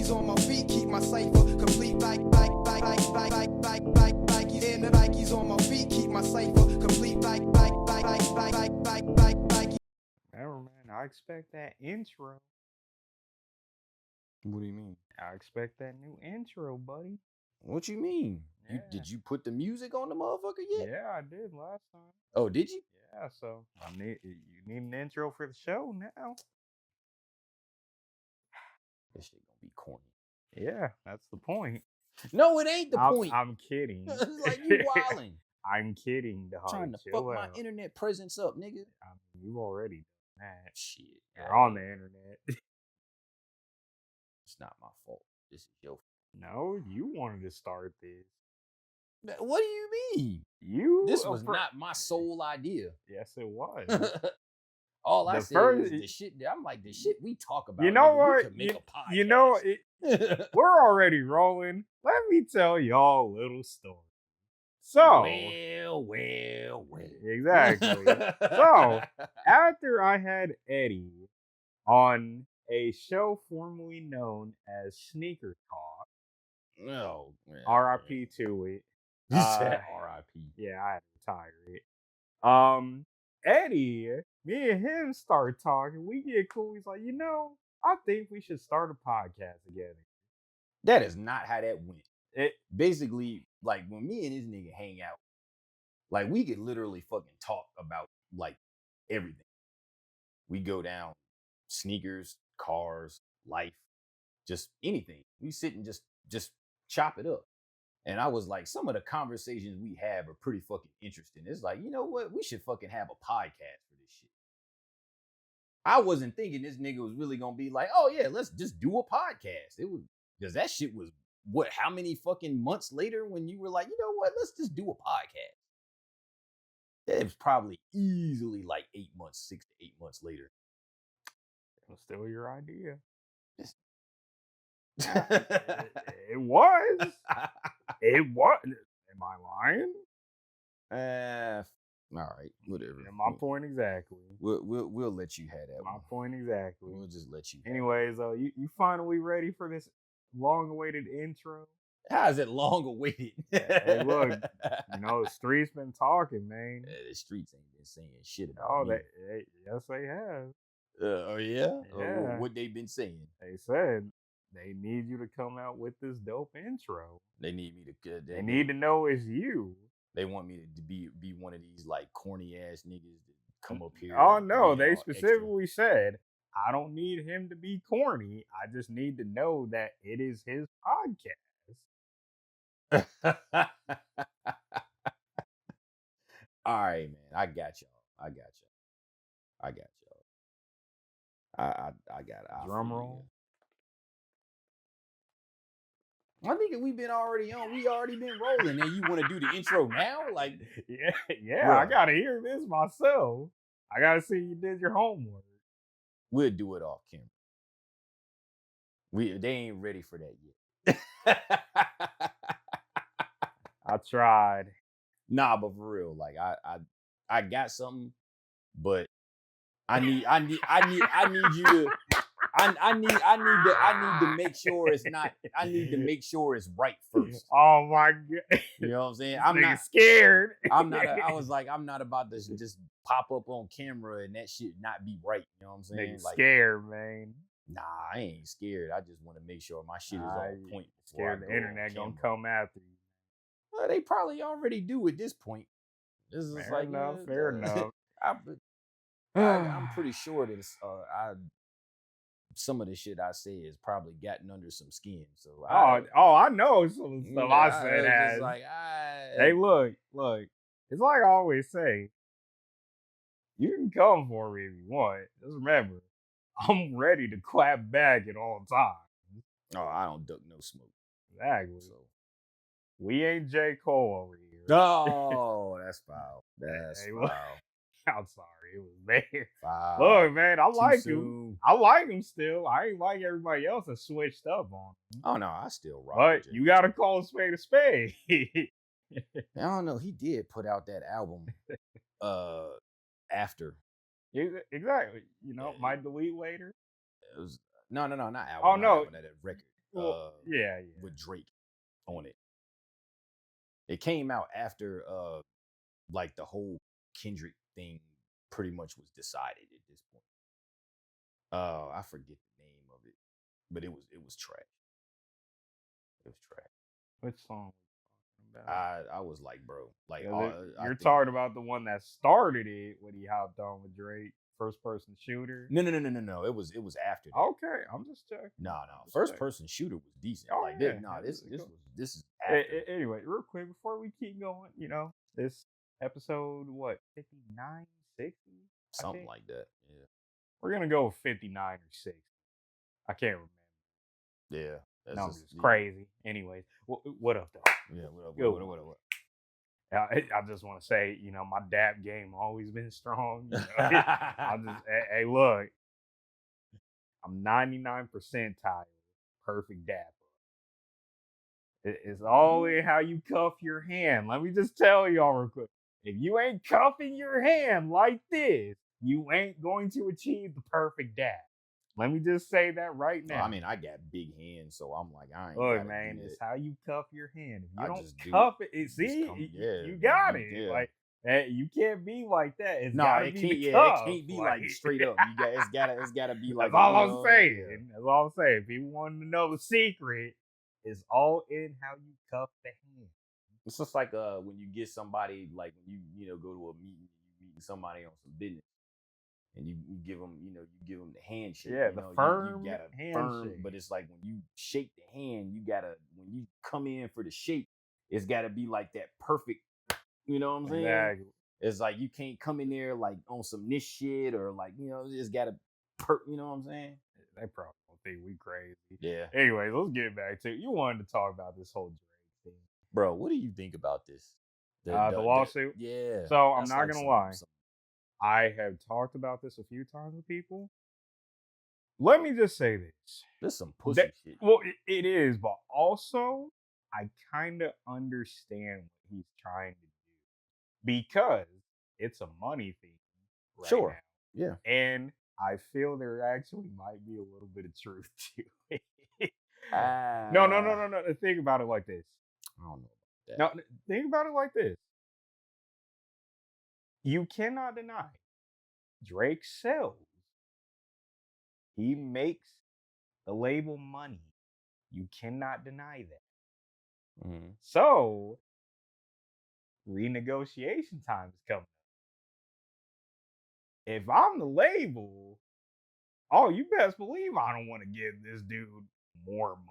Nikes on my feet, keep my cipher complete. Like, and the Nikes on my feet, keep my cipher complete. Remember, man, I expect that intro. What do you mean? I expect that new intro, buddy. What you mean? Yeah. Did you put the music on the motherfucker yet? Yeah, I did last time. Oh, did you? Yeah, so you need an intro for the show now. This shit gonna be corny. Yeah, that's the point. No, it ain't the point. I'm kidding. It's like you wilding. I'm kidding, dog. Trying to fuck my internet presence up, nigga. I mean, you already done that. Shit. You're on the internet. It's not my fault. This is your fault. No, you wanted to start this. What do you mean? This was not my sole idea. Yes, it was. All I said is the shit. I'm like, the shit we talk about. You know what? We could make a podcast. You know, we're already rolling. Let me tell y'all a little story. So, well. Exactly. So, after I had Eddie on a show formerly known as Sneaker Talk, no, man. R.I.P. to it. You said R.I.P. Yeah, I had to retire it. Eddie, me and him start talking. We get cool. He's like, I think we should start a podcast together. That is not how that went. It basically, like, when me and this nigga hang out, like, we could literally fucking talk about like everything. We go down sneakers, cars, life, just anything. We sit and just chop it up. And I was like, some of the conversations we have are pretty fucking interesting. It's like, you know what? We should fucking have a podcast for this shit. I wasn't thinking this nigga was really gonna be like, oh yeah, let's just do a podcast. It was because that shit was how many fucking months later when you were like, you know what? Let's just do a podcast. It was probably easily like 6 to 8 months later. It was still your idea. It was. It was. Am I lying? All right, whatever. My point exactly. We'll let you have that. My point exactly. We'll just let you. Anyways, you finally ready for this long-awaited intro? How is it long-awaited? Hey, look, the streets been talking, man. The streets ain't been saying shit about me. Yes, they have. Oh yeah. Yeah. What they been saying? They said they need you to come out with this dope intro. They need me to. They need to know it's you. They want me to be one of these like corny ass niggas that come up here. Oh no, they specifically said I don't need him to be corny. I just need to know that it is his podcast. All right, man. I got y'all. I got it. Drum roll. I think we've been already on. We already been rolling, and you want to do the intro now? Like, yeah. Bro. I gotta hear this myself. I gotta see you did your homework. We'll do it off camera. They ain't ready for that yet. I tried. Nah, but for real, like I got something, but I need you to. I need to make sure it's not. I need to make sure it's right first. Oh my god! You know what I'm saying? I'm not scared. I'm not. I was like, I'm not about to just pop up on camera and that shit not be right. You know what I'm saying? Like, scared, man. Nah, I ain't scared. I just want to make sure my shit is on point. Scared the internet gonna come after you. Well, they probably already do at this point. This is fair like enough. Fair enough. I'm pretty sure that some of the shit I say has probably gotten under some skin. So I know some stuff I said as like, hey, look. It's like I always say, you can come for me if you want. Just remember, I'm ready to clap back at all times. Oh, I don't duck no smoke. Exactly. So we ain't J. Cole over here. Oh, that's foul. That's foul. I'm sorry, it was bad. Foul. Look, man, I like him. I like him still. I ain't like everybody else that switched up on him. Oh no, I still rock. But you gotta call a spade a spade. I don't know. He did put out that album after. Exactly. Might delete later. It was not album. Oh no, that record. yeah. with Drake on it. It came out after like the whole Kendrick thing pretty much was decided at this point. I forget the name of it, but it was trash. It was trash. Which song we talking about? I was like, bro, like You're talking about the one that started it when he hopped on with Drake, first person shooter. No. It was after that. Okay, I'm just checking. No. First person shooter was decent. Oh, like yeah. this is after. Anyway, real quick before we keep going, this episode what 59, 60? Something like that. Yeah. We're gonna go with 59 or 60. I can't remember. Yeah. Numbers is crazy. Anyways, what up though? Yeah. What? I just want to say, my dap game always been strong. Hey, look, I'm 99 percentile, perfect dap. It's all in how you cuff your hand. Let me just tell y'all real quick. If you ain't cuffing your hand like this, you ain't going to achieve the perfect dap. Let me just say that right now. I mean, I got big hands, so I'm like, I ain't. Look, man, it's how you cuff your hand. If you I don't just do cuff it. it, see, Yeah, you got you- it. yeah. Like, you can't be like that. It's No, gotta it be can't. the Yeah, cuff. it can't be like straight up. It's gotta be like. That's all you I'm know, saying. yeah. That's all I'm saying. If you want to know the secret, it's all in how you cuff the hand. It's just like when you get somebody, like when you go to a meeting, you meeting somebody on some business, and you give them the handshake. Yeah, the firm you gotta handshake. but it's like when you shake the hand, when you come in for the shake, it's gotta be like that perfect. You know what I'm saying? Exactly. It's like you can't come in there like on some this shit or like it's gotta you know what I'm saying? They probably don't think we crazy. Yeah. Anyways, let's get back to it. You wanted to talk about this whole Drake thing. Bro, what do you think about this? The lawsuit? Yeah. So I'm That's not like gonna lie. I have talked about this a few times with people. Let me just say this. This is some pussy shit. Well, it is, but also I kind of understand what he's trying to do because it's a money thing. Right Sure. now. Yeah. And I feel there actually might be a little bit of truth to it. No. Think about it like this. I don't know about that. No, think about it like this. You cannot deny Drake sells. He makes the label money. You cannot deny that. Mm-hmm. So, renegotiation time is coming up. If I'm the label, you best believe I don't want to give this dude more money.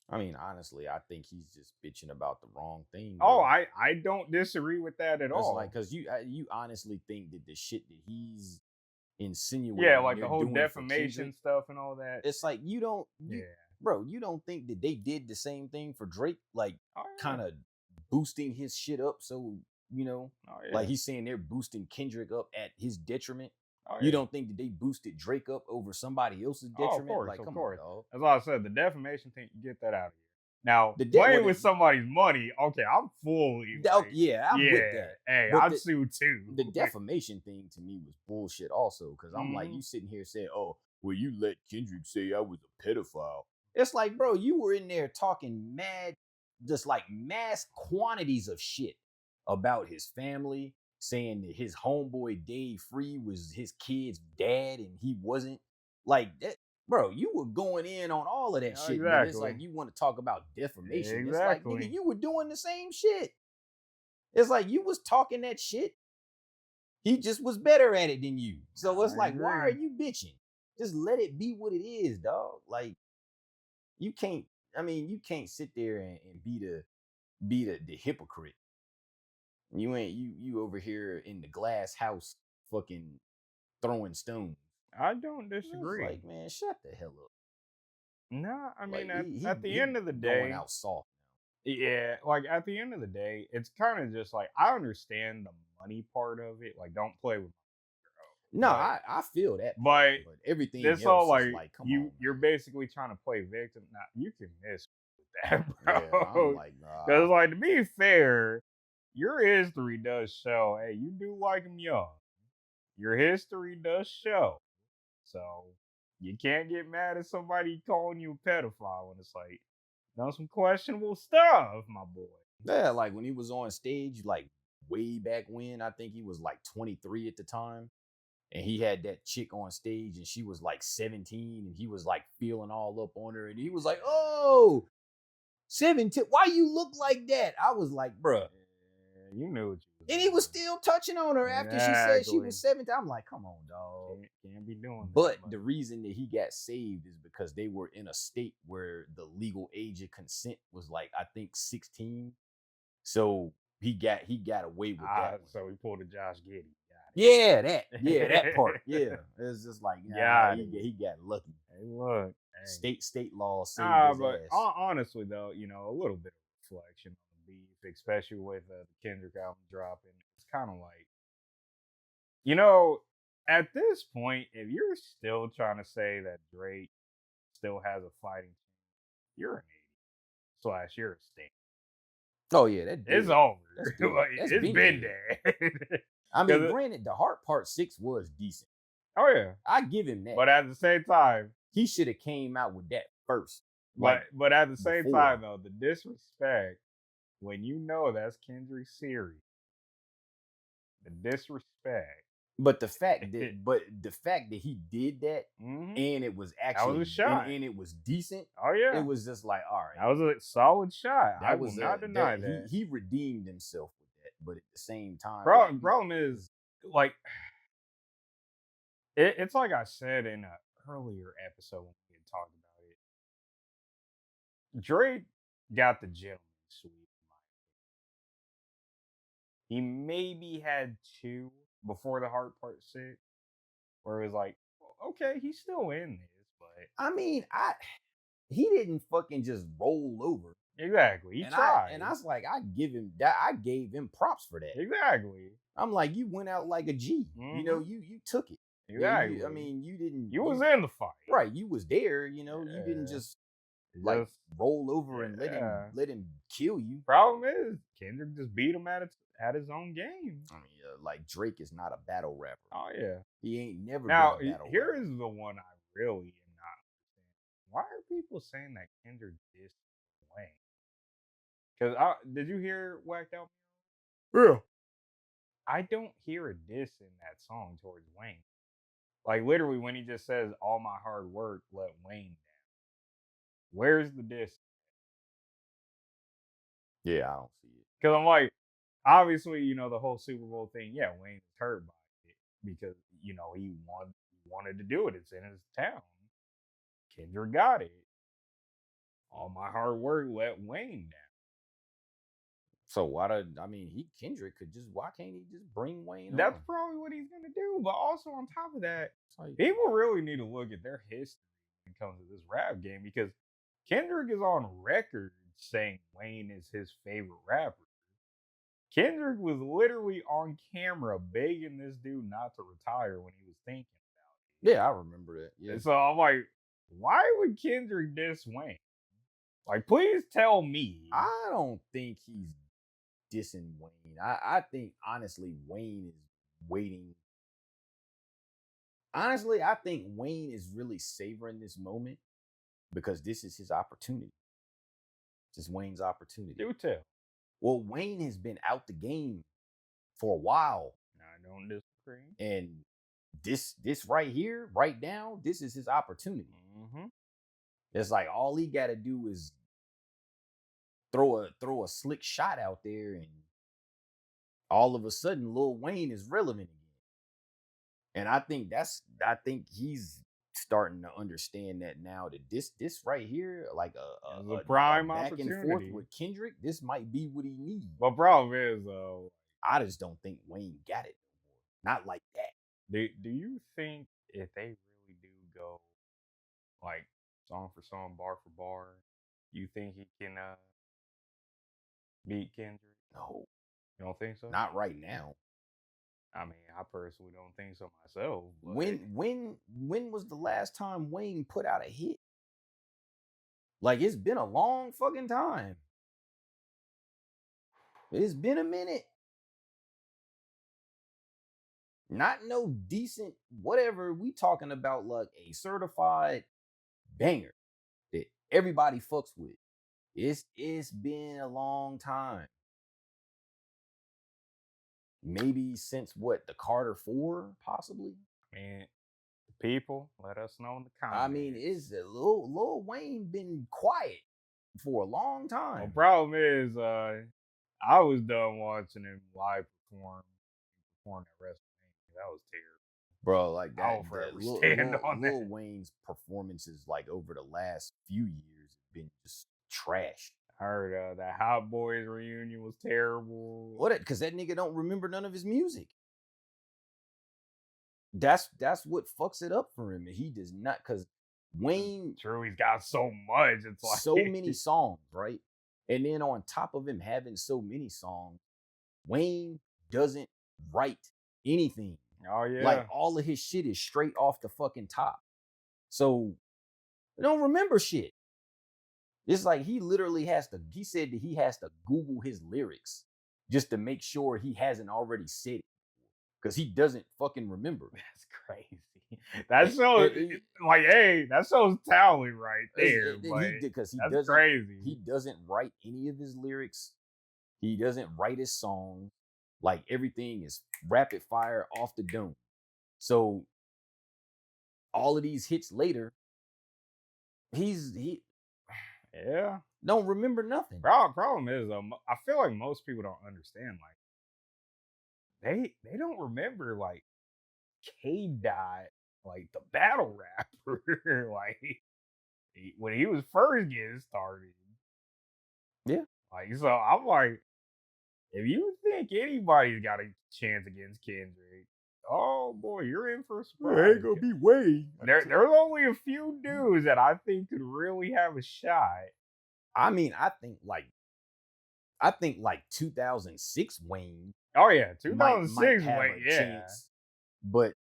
I mean, honestly, I think he's just bitching about the wrong thing. Oh, bro. I don't disagree with that at all. Like, because you honestly think that the shit that he's insinuating, yeah, like the whole defamation stuff and all that. It's like bro, you don't think that they did the same thing for Drake, like kind of boosting his shit up, so like he's saying they're boosting Kendrick up at his detriment. You don't think that they boosted Drake up over somebody else's detriment? Of course, like, of come course. on, dog. That's all I said. The defamation thing, you get that out of here. Now, playing with somebody's money, okay, I'm fully. I'm with that. Hey, But I'd sue too. The defamation thing to me was bullshit also, because I'm like, you sitting here saying, oh, well, you let Kendrick say I was a pedophile. It's like, bro, you were in there talking just like mass quantities of shit about his family, saying that his homeboy Dave Free was his kid's dad and he wasn't. Like that, bro, you were going in on all of that shit. Exactly. Man. It's like you want to talk about defamation. Exactly. It's like, nigga, you were doing the same shit. It's like you was talking that shit. He just was better at it than you. So it's like, why are you bitching? Just let it be what it is, dog. Like, you can't sit there and be the hypocrite. You over here in the glass house fucking throwing stones. I don't disagree. It's like, man, shut the hell up. No, I mean, like, at the end of the day, going out soft. Yeah, like at the end of the day, it's kind of just like I understand the money part of it. Like, don't play with my No, I feel that. But everything this else all is like, come on. You're basically trying to play victim. Now you can miss with that, bro. Yeah, I'm like, nah. Because like to be fair, your history does show. Hey, you do like him young. Your history does show. So You can't get mad at somebody calling you a pedophile when it's like, done some questionable stuff, my boy. Yeah, like when he was on stage, like way back when, I think he was like 23 at the time. And he had that chick on stage and she was like 17 and he was like feeling all up on her. And he was like, oh, 17. Why you look like that? I was like, bruh. Yeah, you knew what you was And he was doing. still touching on her after she said she Exactly. was 17. I'm like, come on, dog. Can't be doing But that. the reason that he got saved is because they were in a state where the legal age of consent was like, I think 16. So he got away with that one. So he pulled a Josh Giddey. Yeah, that part. Yeah. It's just like, nah, he got lucky. Hey, look. Hey. State law saved his But ass. honestly, though, a little bit of reflection on the beef, especially with the Kendrick album dropping. It's kind of like, at this point, if you're still trying to say that Drake still has a fighting chance, you're an idiot. / you're a stink. Oh yeah, that it's over. That's it's been dead. I mean, granted, the Heart Part 6 was decent. Oh yeah, I give him that. But at the same time, he should have came out with that first. But at the same time, though, the disrespect when you know that's Kendrick's series, the disrespect. But the fact that he did that and it was actually that was a shot. And it was decent. Oh yeah, it was just like, all right, that was a solid shot. I will not deny that. He redeemed himself with that, but at the same time, problem is like it's like I said in an earlier episode when we had talked about it. Drake got the gentleman suite. He maybe had 2 before the Heart Part 6, where it was like, okay, he's still in this, but I mean, he didn't fucking just roll over. Exactly, he tried, and I was like, I gave him props for that. Exactly, I'm like, you went out like a G. You took it. Exactly. I mean, you didn't. You was in the fight, right? You was there. You didn't just like roll over and let him kill you. Problem is, Kendrick just beat him at his own game. I mean, like Drake is not a battle rapper. Oh yeah, he ain't never. Now been a battle here rapper. is the one I really am not understanding. Why are people saying that Kendrick dissed Wayne? Because did you hear Whacked Out? Yeah. I don't hear a diss in that song towards Wayne. Like literally when he just says, all my hard work let Wayne down. Where's the diss? Yeah, I don't see it. Because I'm like, obviously, the whole Super Bowl thing, yeah, Wayne was hurt by it because, he wanted to do it. It's in his town. Kendrick got it. All my hard work let Wayne down. So Kendrick could just, why can't he just bring Wayne on? That's probably what he's gonna do. But also on top of that, people really need to look at their history when it comes to this rap game, because Kendrick is on record saying Wayne is his favorite rapper. Kendrick was literally on camera begging this dude not to retire when he was thinking about it. Yeah, I remember that. Yeah. And so I'm like, why would Kendrick diss Wayne? Like, please tell me. I don't think he's dissing Wayne. I think honestly Wayne is waiting. Honestly, I think Wayne is really savoring this moment because this is his opportunity. This is Wayne's opportunity. Do tell. Well, Wayne has been out the game for a while. I don't disagree. And this right here, right now, this is his opportunity. It's like all he got to do is throw a slick shot out there, and all of a sudden, Lil Wayne is relevant again. And I think he's starting to understand that now, that this right here, like a prime back opportunity and forth with Kendrick, this might be what he needs. But problem is, though, I just don't think Wayne got it anymore. Not like that. Do you think if they really do go like song for song, bar for bar, you think he can beat Kendrick? No. You don't think so? Not right now. I mean, I personally don't think so myself. When was the last time Wayne put out a hit? Like, it's been a long fucking time. It's been a minute. Not no decent whatever. We talking about like a certified banger that everybody fucks with. It's been a long time. Maybe since what, the Carter 4, possibly? Man, the people, let us know in the comments. I mean, it's a Lil Wayne been quiet for a long time. Well, problem is, I was done watching him live perform at WrestleMania. That was terrible. Bro, like that, I'll forever stand on Lil that. Wayne's performances, like over the last few years, have been just trash. I heard that Hot Boys reunion was terrible. What? Because that nigga don't remember none of his music. That's what fucks it up for him. He does not, because Wayne, True, he's got so much. It's like so many songs, right? And then on top of him having so many songs, Wayne doesn't write anything. Oh yeah, Like all of his shit is straight off the fucking top. So I don't remember shit. It's like he literally has to, he said that he has to Google his lyrics just to make sure he hasn't already said it. Because he doesn't fucking remember. That's crazy. That shows like, hey, that shows talent right there. Because he that's doesn't, crazy. He doesn't write any of his lyrics. He doesn't write his songs. Like everything is rapid fire off the dome. So all of these hits later, he yeah, don't remember nothing. Problem is, I feel like most people don't understand. Like they don't remember like K Dot, like the battle rapper, like when he was first getting started. Yeah. Like, so I'm like, if you think anybody's got a chance against Kendrick, oh boy, you're in for a surprise. ain't gonna be Wayne. There's only a few dudes that I think could really have a shot. I mean, I think like 2006 Wayne. Oh yeah, 2006 might have Wayne, a chance. But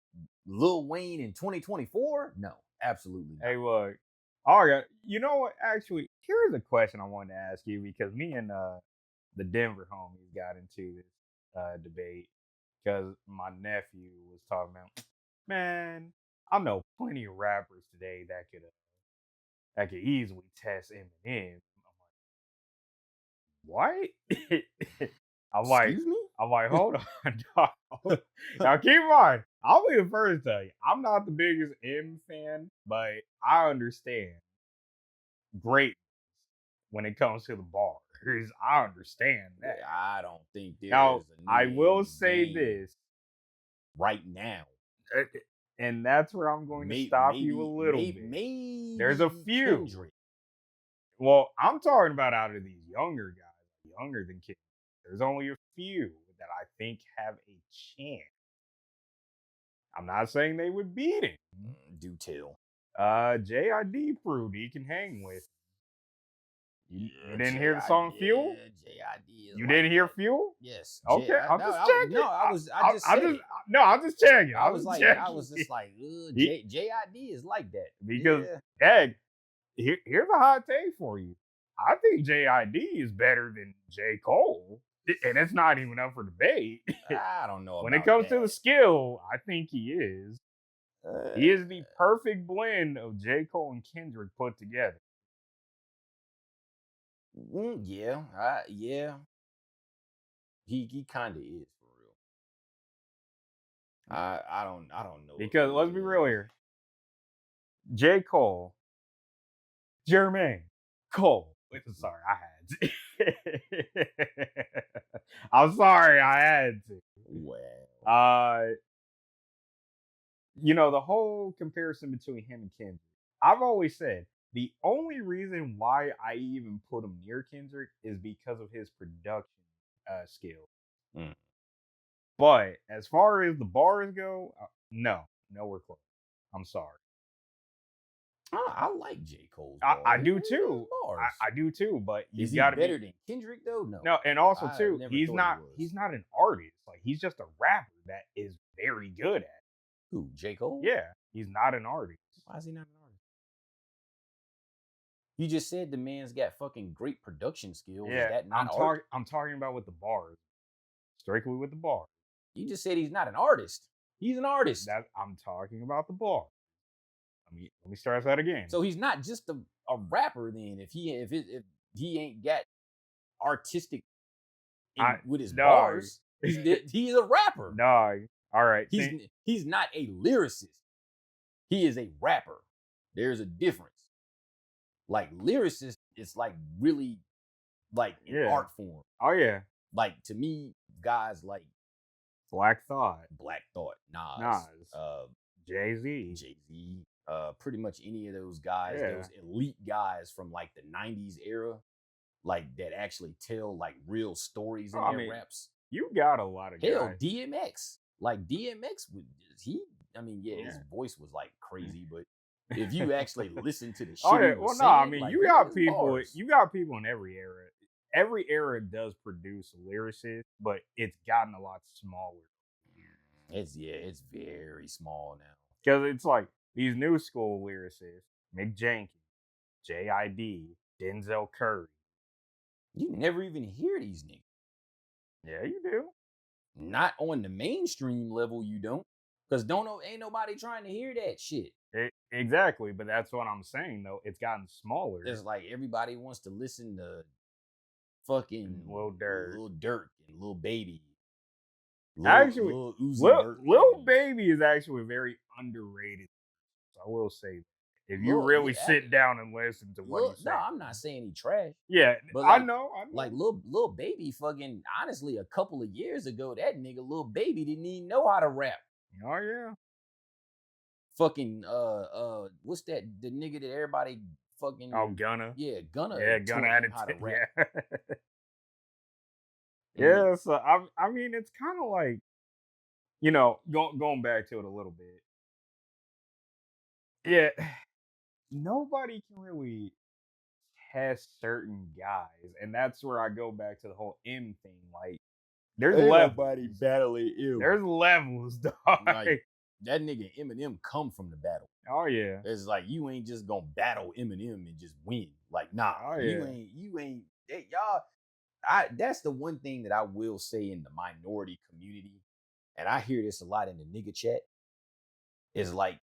Lil Wayne in 2024, no, absolutely not. Hey, look. Oh yeah, you know what? Actually, here's a question I wanted to ask you, because me and the Denver homies got into this debate because my nephew was talking about, man, I know plenty of rappers today that could easily test Eminem. I'm like, what? Excuse me? I'm like, hold on, dog. Now keep in mind, I'll be the first to tell you, I'm not the biggest M fan, but I understand greatness when it comes to the bars. I understand that. I don't think there's Now, a I nigga will in say game this, right now. and that's where I'm going to stop you a little bit. Maybe There's a few. Kendrick. Well, I'm talking about out of these younger guys, younger than Kendrick. There's only a few that I think have a chance. I'm not saying they would beat him. Do tell. JID proved he can hang with. You didn't hear the song Fuel? JID. You didn't hear Fuel? Yes. Okay, I'm just checking. No, I'm just checking. I was just like, JID is like that. Because, Dad, here's a hot take for you. I think JID is better than J. Cole. And it's not even up for debate. I don't know. When it comes to the skill, I think he is. He is the perfect blend of J. Cole and Kendrick put together. Yeah. He kind of is for real. I don't know. Because let's be real here. J. Cole, Jermaine Cole. Sorry, I had to. I'm sorry, I had to. Well, you know, the whole comparison between him and Kendrick, I've always said the only reason why I even put him near Kendrick is because of his production skills. But as far as the bars go, nowhere close. I'm sorry. I like J. Cole's I do too. I do too. But is he better than Kendrick though? No, and also too, he's not an artist. Like, he's just a rapper that is very good at it. Who, J. Cole? Yeah, he's not an artist. Why is he not an artist? You just said the man's got fucking great production skills. Yeah, is that not art? I'm talking about with the bars, strictly with the bars. You just said he's not an artist. He's an artist. That I'm talking about the bar. Let me start that again. So he's not just a rapper then. If he ain't got artistic with his bars, he's a rapper. No. All right. He's not a lyricist. He is a rapper. There's a difference. Like lyricist, it's like really like an art form. Oh yeah. Like to me, guys like Black Thought, Nas, Jay-Z, pretty much any of those guys, those elite guys from like the 90s era, like that actually tell like real stories in their raps. You got a lot of guys. DMX. Like DMX his voice was like crazy, but if you actually listen to the shit, you got people. You got people in every era. Every era does produce lyricists, but it's gotten a lot smaller. It's very small now. Because it's like these new school lyricists, Mick Jenkins, J.I.D., Denzel Curry. You never even hear these niggas. Yeah, you do. Not on the mainstream level, you don't. Because ain't nobody trying to hear that shit. Exactly, but that's what I'm saying, though. It's gotten smaller. It's like everybody wants to listen to fucking Lil Durk and Lil Baby. Lil Baby is actually very underrated. So I will say, if you really sit down and listen to what he's saying. No, I'm not saying he trash. Yeah, but I know. Like Lil Baby, fucking honestly, a couple of years ago, that nigga Lil Baby didn't even know how to rap. Oh yeah. Fucking what's that? The nigga that everybody fucking Gunna. Yeah, Gunna. Yeah, Gunna had how to rap. Yeah. Yeah, so I mean, it's kind of like, going back to it a little bit. Yeah, nobody can really test certain guys, and that's where I go back to the whole M thing. Like, there's nobody battling ill. There's levels, dog. Like, that nigga Eminem come from the battle. Oh yeah. It's like you ain't just gonna battle Eminem and just win. Like, nah, you ain't y'all. That's the one thing that I will say in the minority community, and I hear this a lot in the nigga chat, is like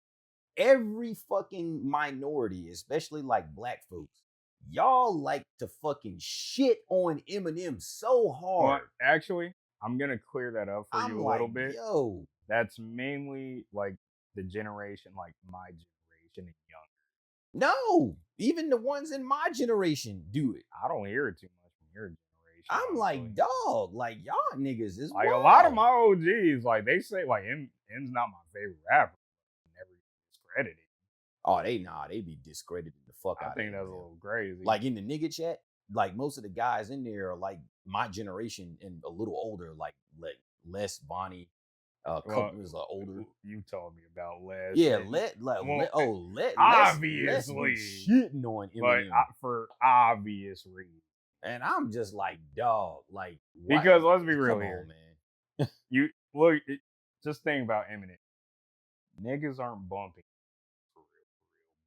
every fucking minority, especially like black folks, y'all like to fucking shit on Eminem so hard. Well, actually, I'm gonna clear that up for you a little bit. Yo, that's mainly like the generation, like my generation and younger. No, even the ones in my generation do it. I don't hear it too much from your generation. I'm like, dog, like y'all niggas is like wild. A lot of my OGs, like they say, like M's not my favorite rapper. Never discredited. Oh, they be discrediting the fuck out of it. I think that's a little crazy. Like in the nigga chat, like most of the guys in there are like my generation and a little older, like Les, Bonnie, couple was older. You told me about Les. Yeah, obviously Les shitting on Eminem, for obvious reasons. And I'm just like, dog, like because let's be real here, man. You look, just think about Eminem. Niggas aren't bumping for real,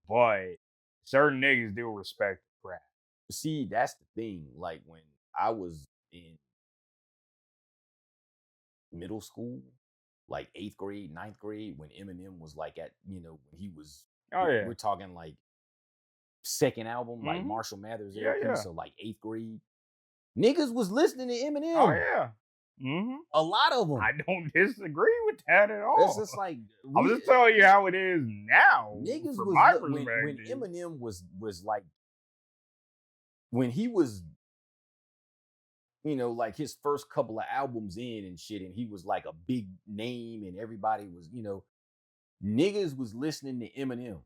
but certain niggas do respect the craft. See, that's the thing. Like when I was in middle school, like 8th grade, 9th grade, when Eminem was like at, when he was, we're talking like second album, like Marshall Mathers LP, so like 8th grade, niggas was listening to Eminem. Oh yeah. A lot of them. I don't disagree with that at all. It's just like I'm just telling you how it is now. Niggas from was my when Eminem was like when he was, like his first couple of albums in and shit, and he was like a big name, and everybody was, niggas was listening to Eminem.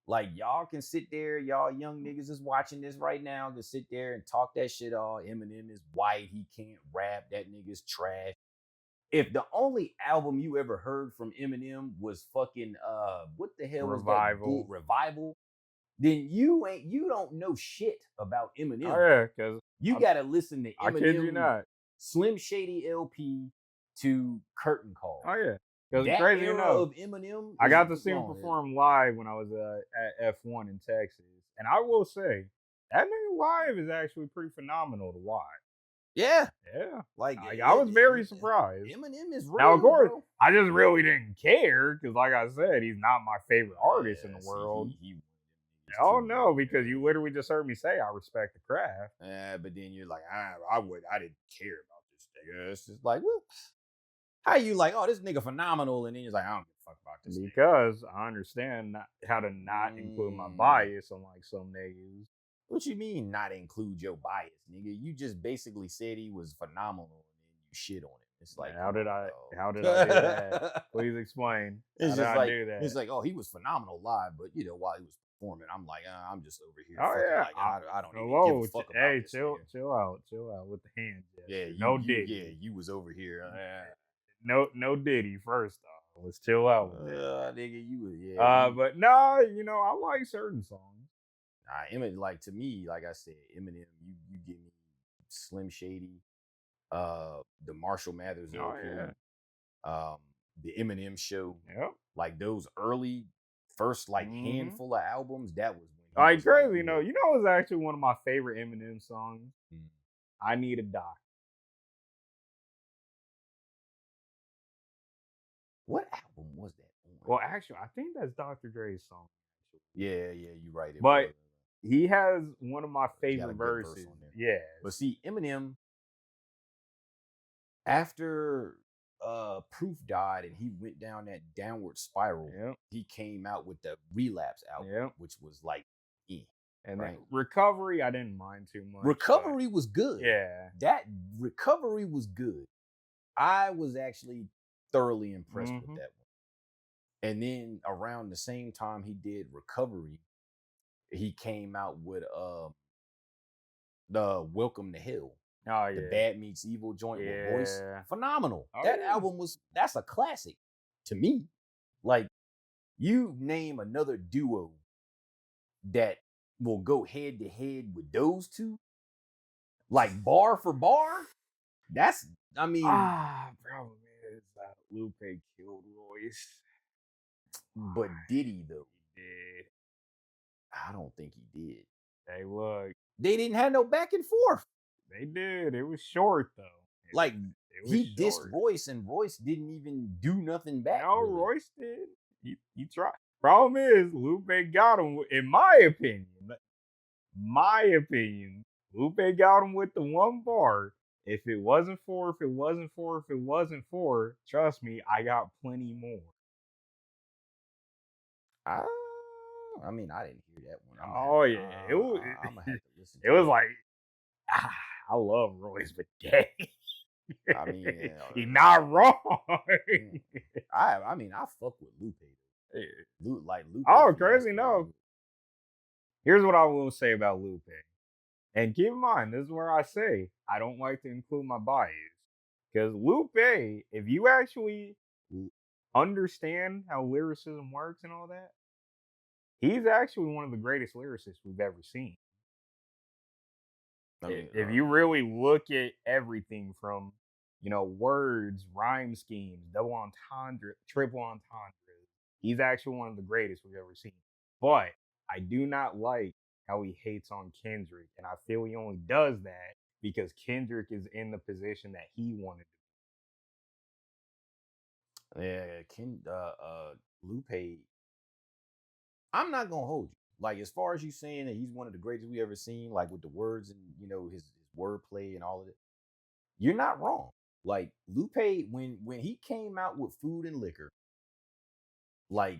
Like y'all can sit there, y'all young niggas is watching this right now, can sit there and talk that shit all. Eminem is white, he can't rap, that nigga's trash. If the only album you ever heard from Eminem was fucking what the hell Revival. was that? Revival, then you don't know shit about Eminem. Oh yeah, because you gotta listen to Eminem. I kid you not. Slim Shady LP to Curtain Call. Oh yeah. Because that crazy era enough, of Eminem, I got to see him perform live when I was at F1 in Texas. And I will say, that nigga live is actually pretty phenomenal to watch. Yeah, Yeah. like I was very surprised. Eminem is Now, of real, course, bro. I just really didn't care because, like I said, he's not my favorite artist in Yeah, the see, world. he Oh too. no, because you literally just heard me say I respect the craft. But then you're like, I didn't care about this nigga. It's just like, well, how you like, oh, this nigga phenomenal, and then you're like, I don't give a fuck about this nigga. Because I understand how to not include my Mm, bias, unlike some niggas. what you mean not include your bias, nigga? You just basically said he was phenomenal, and then you shit on it. It's like, How come did on, how did I do that? dog. Please explain. How It's did just I like do that? it's like, oh, he was phenomenal live, but while he was performing, I'm like, I'm just over here Oh fucking yeah. like I don't even give a Hello. fuck about Hey, this nigga. chill out with the hand Yeah, gesture. No yeah, Diddy. you was over here. No Diddy. First off, let's chill out with that. Nigga, you was you. But no, I like certain songs. Eminem, like to me, like I said, Eminem, you give me Slim Shady, the Marshall Mathers Oh LP, yeah. um, the Eminem Show, Yep. like those early first like Mm-hmm. handful of albums. That was when he Like was like, crazy, you know, it was actually one of my favorite Eminem songs. mm. I Need a Doc. What album was that on? Well, actually, I think that's Dr. Dre's song. Actually. Yeah, you're right. It But was. he has one of my He got a favorite good verse verses. on there. Yeah. But see, Eminem, after Proof died and he went down that downward spiral, Yep. he came out with the Relapse album, Yep. which was like, And right? Recovery, I didn't mind too much. Recovery was good. Yeah. That Recovery was good. I was actually thoroughly impressed with Mhm. that one. And then around the same time he did Recovery, he came out with the Welcome to Hell. Oh The yeah. Bad Meets Evil joint with Voice. Yeah. Phenomenal. Oh, That yeah. album that's a classic to me. Like, you name another duo that will go head to head with those two, like bar for bar. That's, I mean, Problem is that Lupe killed Royce. but did he though? He did. I don't think he did. Hey, look, They didn't have no back and forth. they did. It was short though. Like, It was he dissed short. Royce, and Royce didn't even do nothing back. No, Really. Royce did. He tried. Problem is, Lupe got him. In my opinion, Lupe got him with the one bar. If it wasn't for, trust me, I got plenty more. I mean, I didn't hear that one. Oh yeah, it was. I'm gonna have to listen. It was like, I love Royce, but dang, I mean, he's not wrong. I mean, I fuck with Lupe. Lupe. Oh, crazy enough. Here's what I will say about Lupe. And keep in mind, this is where I say I don't like to include my bias. Because Lupe, if you actually understand how lyricism works and all that, he's actually one of the greatest lyricists we've ever seen. I mean, If you really look at everything from, words, rhyme schemes, double entendre, triple entendre, he's actually one of the greatest we've ever seen. But I do not like how he hates on Kendrick, and I feel he only does that because Kendrick is in the position that he wanted to. yeah, Lupe. I'm not gonna hold you. Like, as far as you saying that he's one of the greatest we ever seen, like with the words and his wordplay and all of it, you're not wrong. Like, Lupe, when he came out with Food and Liquor, like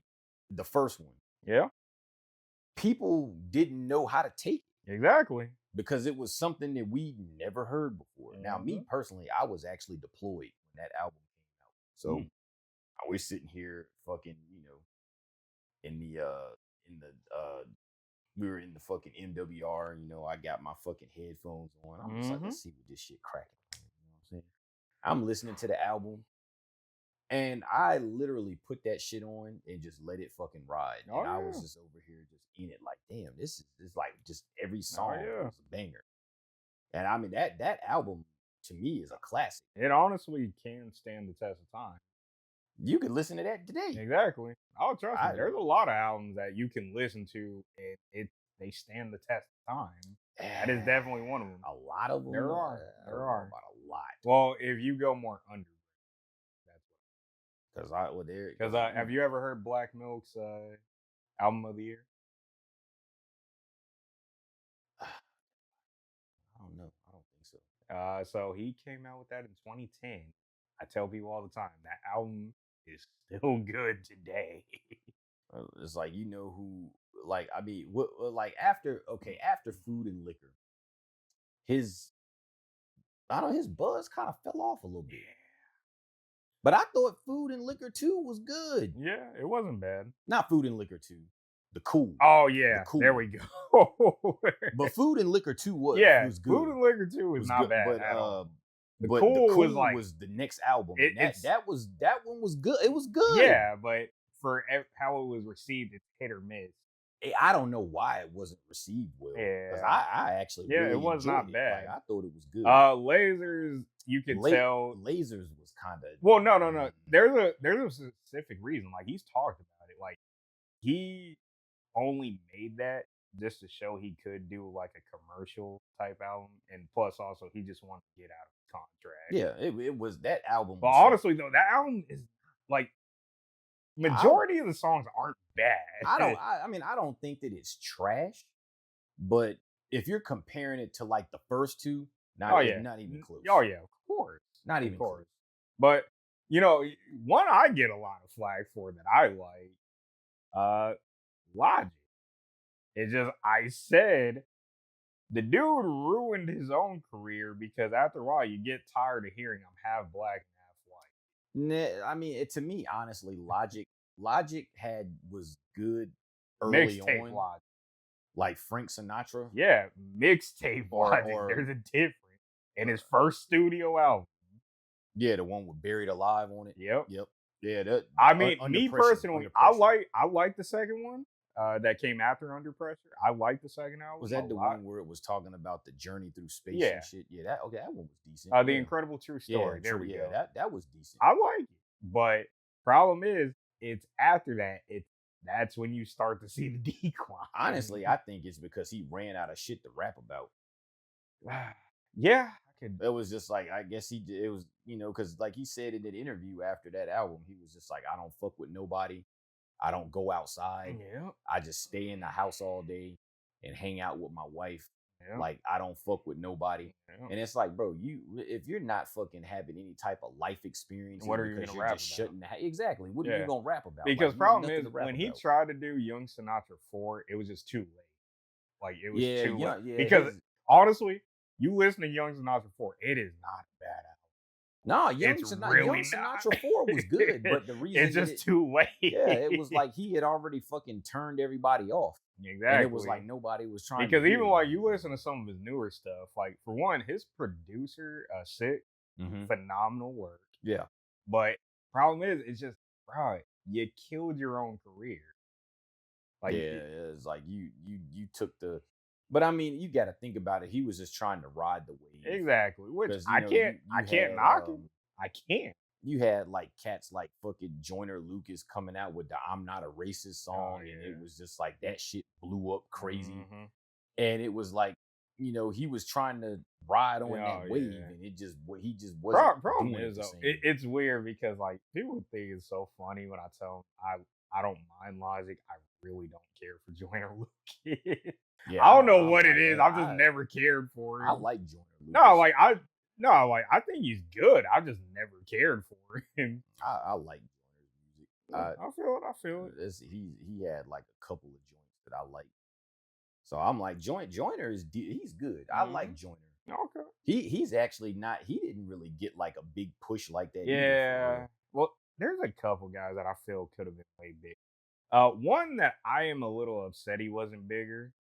the first one, Yeah, people didn't know how to take it exactly. because it was something that we never heard before. Now, me personally, I was actually deployed when that album came out, so I was sitting here fucking, in the we were in the fucking MWR. I got my fucking headphones on. I'm just like, let's see what this shit cracking. You know what I'm saying? I'm listening to the album, and I literally put that shit on and just let it fucking ride. Oh, And I was yeah. just over here just in it like, damn, this is like just every song yeah. was a banger. And I mean, that album to me is a classic. It honestly can stand the test of time. You could listen to that today. Exactly. Oh, trust me. There's a lot of albums that you can listen to and they stand the test of time. That is definitely one of them. A lot of them. There are. I There don't know are. about a lot. Well, if you go more under, that's what. Because I, well, there. Because have you ever heard Black Milk's album of the year? I don't know. I don't think so. So he came out with that in 2010. I tell people all the time that album is still good today. It's like, you know who, like, I mean, what, like, after Food and Liquor, his, I don't know, his buzz kind of fell off a little bit. But I thought Food and Liquor 2 was good. Yeah, it wasn't bad. Not Food and Liquor 2, The Cool. Oh yeah, Cool. there we go. But Food and Liquor 2 was good. Food and Liquor 2 was not good, bad but at all. The Cool was like the next album. That one was good. It was good. Yeah, but for how it was received, it's hit or miss. I don't know why it wasn't received well. Because I actually really it was not enjoyed bad. Like, I thought it was good. Lasers, you could tell. Lasers was kind of. Well, no. There's a specific reason. Like, he's talked about it. Like, he only made that just to show he could do like a commercial type album, and plus also he just wanted to get out of contract. Yeah, it was that album. But honestly, though, that album is like majority of the songs aren't bad. I don't think that it's trash, but if you're comparing it to like the first two, not even close. Oh yeah, of course, not even close. But you know, one I get a lot of flack for that I like, Logic. It's just I said the dude ruined his own career because after a while you get tired of hearing I'm half black and half white. I mean, to me, honestly, Logic was good early on. Logic. Like Frank Sinatra. Yeah, mixtape Logic. There's a difference. In his first studio album. Yeah, the one with Buried Alive on it. Yep. Yeah, that. I mean, me personally, I like the second one. That came after Under Pressure. I like the second album. Was that the one where it was talking about the journey through space and shit? Yeah, that one was decent. The Incredible True Story. Yeah, there we go. That was decent. I like it, but problem is, it's after that. That's when you start to see the decline. Honestly, I think it's because he ran out of shit to rap about. Yeah, I could. It was just like, I guess it was, because like he said in that interview after that album, he was just like, I don't fuck with nobody. I don't go outside. Yeah. I just stay in the house all day and hang out with my wife. Yeah. Like, I don't fuck with nobody. Yeah. And it's like, bro, if you're not fucking having any type of life experience, what are you gonna rap about? Exactly. What are you gonna rap about? Because problem is, when he tried to do Young Sinatra 4, it was just too late. Like, it was too late. Yeah, because honestly, you listen to Young Sinatra 4, it is not a bad album. No, Young Sinatra 4 was good, but the reason it's just too late. Yeah, it was like he had already fucking turned everybody off. Exactly. And it was like nobody was trying because even like you listen to some of his newer stuff, like for one, his producer, Sick, phenomenal work. Yeah. But problem is, it's just, bro, you killed your own career. Like, it's like you took the. But I mean, you got to think about it. He was just trying to ride the wave. Exactly. Which I can't knock him. I can't. You had like cats like fucking Joyner Lucas coming out with the "I'm Not a Racist" song, and it was just like that shit blew up crazy. And it was like, he was trying to ride on that wave, and he just wasn't. Problem is though, it's weird because like people think it's so funny when I tell them I don't mind Logic. I really don't care for Joyner Lucas. Yeah, I don't know what it is. I've just never cared for him. I like Joyner Lucas. I think he's good. I just never cared for him. I like Joyner's music. I feel it. He had like a couple of joints that I like. So I'm like, Joyner he's good. I like Joyner. Okay. He's actually not. He didn't really get like a big push like that. Yeah. Well, there's a couple guys that I feel could have been way big. One that I am a little upset he wasn't bigger.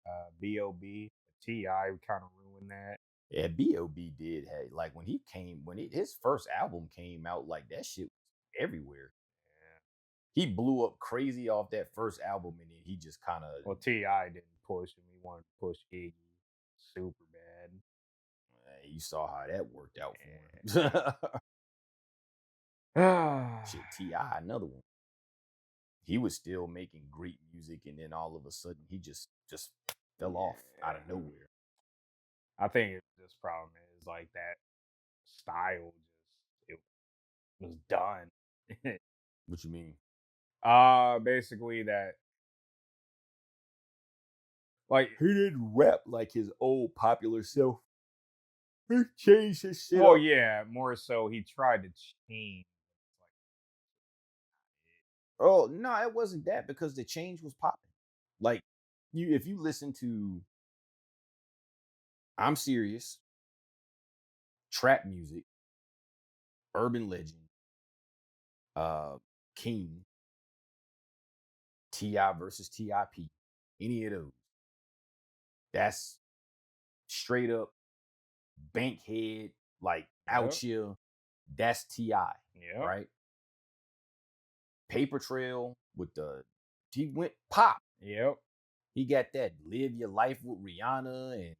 B.O.B. T.I. kind of ruined that. Yeah, B.O.B. did. Hey, like when his first album came out, like that shit was everywhere. Yeah. He blew up crazy off that first album, and then he just kind of. Well, T.I. didn't push him. He wanted to push Iggy super bad. You saw how that worked out for him. Shit, T.I. another one. He was still making great music, and then all of a sudden he just fell off out of nowhere. I think this problem is like that style just it was done. What you mean? Basically that like He didn't rap like his old popular self. He changed his shit well up. yeah, more so he tried to change Oh no, it wasn't that because the change was popping. Like if you listen to I'm Serious, trap music, urban legend, uh, King, Ti versus Tip, any of those, that's straight up Bankhead, like out Yep. here. That's Ti, Yep. right? Paper Trail with the he went pop. Yep. He got that Live Your Life with Rihanna, and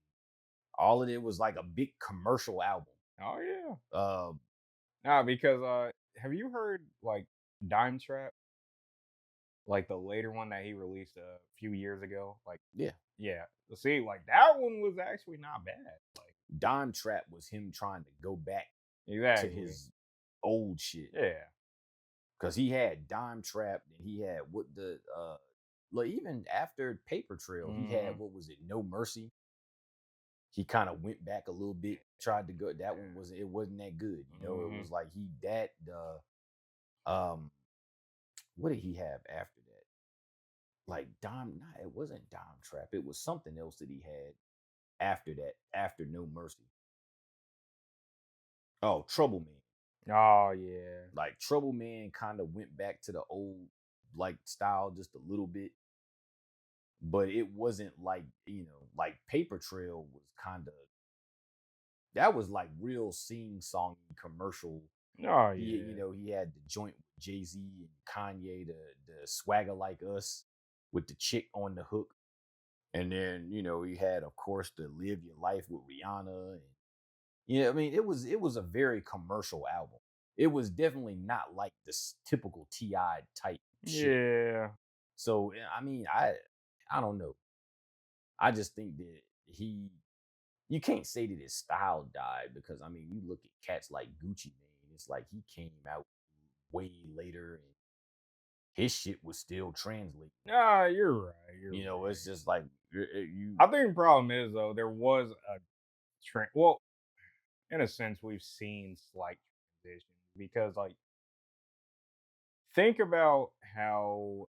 all of it was like a big commercial album. Oh yeah. Uh, Nah, because have you heard like Dime Trap? Like the later one that he released a few years ago? Like yeah, yeah. See, like that one was actually not bad. Like Dime Trap was him trying to go back to exactly. his old shit Yeah. because he had Dime Trap and he had what the like even after Paper Trail, he had Hmm. what was it, No Mercy. He kind of went back a little bit, tried to go. That one was it wasn't that good, you know. It Hmm. was like he that what did he have after that? Like Dime, nah, it wasn't Dime Trap. It was something else that he had after that, after No Mercy. Oh, Trouble Man. Oh yeah. Like Trouble Man kind of went back to the old like style just a little bit, but it wasn't like like Paper Trail was kind of that was like real sing song commercial. Oh He yeah. he had the joint with Jay Z and Kanye, the Swagger Like Us with the chick on the hook, and then he had of course the Live Your Life with Rihanna, and I mean it was a very commercial album. It was definitely not like this typical Ti type shit. Yeah. So I mean I don't know. I just think that he you can't say that his style died because I mean you look at cats like Gucci Mane, it's like he came out way later and his shit was still translating. Nah, you're right. You're It's right. just like you. I think the problem is though, there was a trend well, in a sense, we've seen slight transitions because like think about how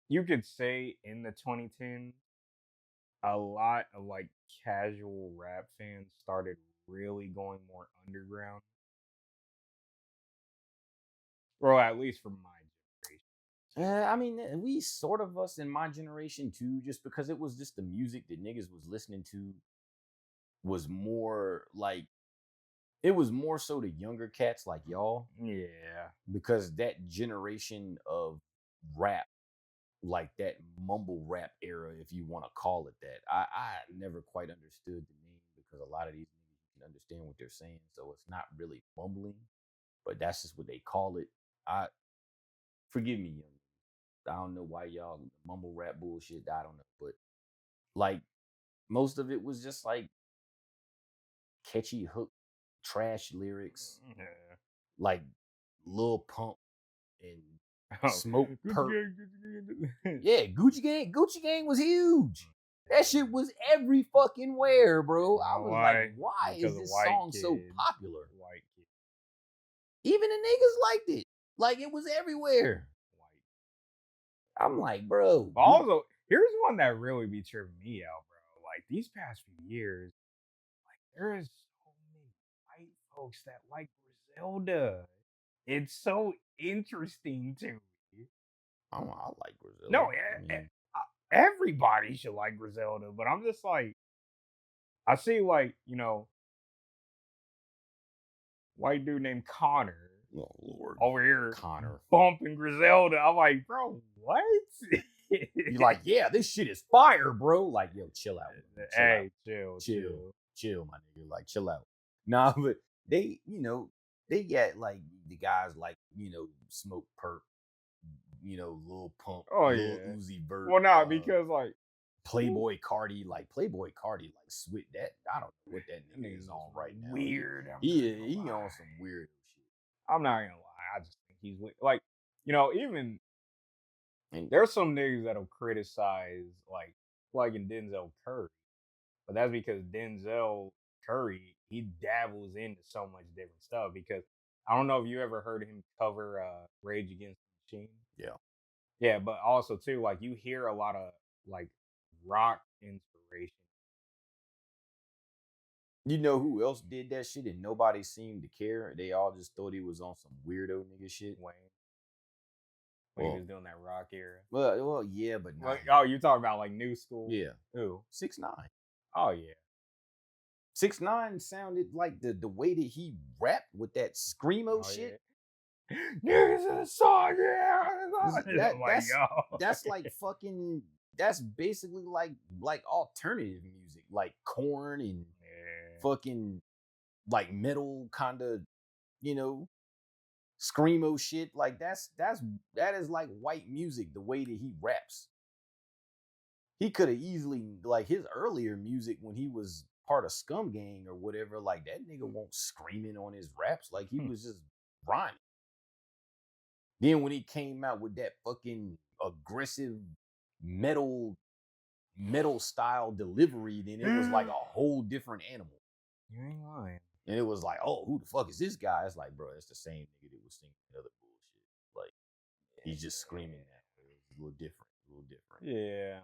you could say in the 2010s a lot of like casual rap fans started really going more underground, or at least for my generation. I mean, we sort of us in my generation too, just because it was just the music that niggas was listening to was more like it was more so the younger cats like y'all Yeah. because that generation of rap, like that mumble rap era, if you want to call it that, I never quite understood the name because a lot of these niggas you can understand what they're saying, so it's not really mumbling, but that's just what they call it. I forgive me, young. I don't know why y'all mumble rap bullshit. I don't know, but like most of it was just like catchy hook, trash lyrics, Yeah. like Lil Pump and Oh, Smoke Gucci Perp. Gang, Gucci Gang. Yeah, Gucci Gang was huge. That shit was every fucking where, bro. You I know was like, why? why Because is of this white song so kids. popular? White kids. Even the niggas liked it. Like it was everywhere. White. I'm like, bro, But also, here's one that really be tripping me out, bro. Like these past few years, like there is so many white folks that like Griselda. It's so interesting to me. I like No, Griselda. I mean, everybody should like Griselda, but I'm just like, I see like white dude named Connor oh Lord, over here Connor. bumping Griselda. I'm like, bro, what? You're like, yeah, this shit is fire, bro. Like, yo, chill out, man. Chill out. Hey, chill, Chill. chill. Chill, my nigga. Like, chill out. Nah, but they, they got like the guys like, Smoke Perp, Lil Pump, Oh Lil yeah. Uzi Vert. Well, nah, because like Playboy Cardi, like switch that. I don't know what that That nigga nigga's is on just right now. weird. I'm He not gonna he lie. on some weird shit. I'm not gonna lie. I just think he's weird. Like, you know, even And there's some niggas that'll criticize like plugging Denzel Curry, but that's because Denzel Curry he dabbles into so much different stuff. Because I don't know if you ever heard him cover Rage Against the Machine. yeah, Yeah, but also too, like you hear a lot of like rock inspiration. you know who else did that shit and nobody seemed to care? They all just thought he was on some weirdo nigga shit. Wayne when he Well, was doing that rock era. well, yeah, but not Like, him. oh, you talking about like new school? Yeah, Who? 6ix9ine. Oh yeah. 6ix9ine sounded like the way that he rapped with that screamo Oh shit. yeah. Niggas in the song, yeah. That I'm like, yo. that's like fucking. That's basically like alternative music, like Corn and Yeah. fucking like metal kind of, you know, screamo shit. Like that is like white music. The way that he raps, he could have easily like his earlier music when he was part of Scum Gang or whatever. Like that nigga won't screaming on his raps. Like he was just rhyming. Then when he came out with that fucking aggressive metal style delivery, then it was like a whole different animal. You ain't lying. And it was like, oh, who the fuck is this guy? It's like, bro, it's the same nigga that was singing the other bullshit. Like, he's just screaming that. It's a little different. Yeah.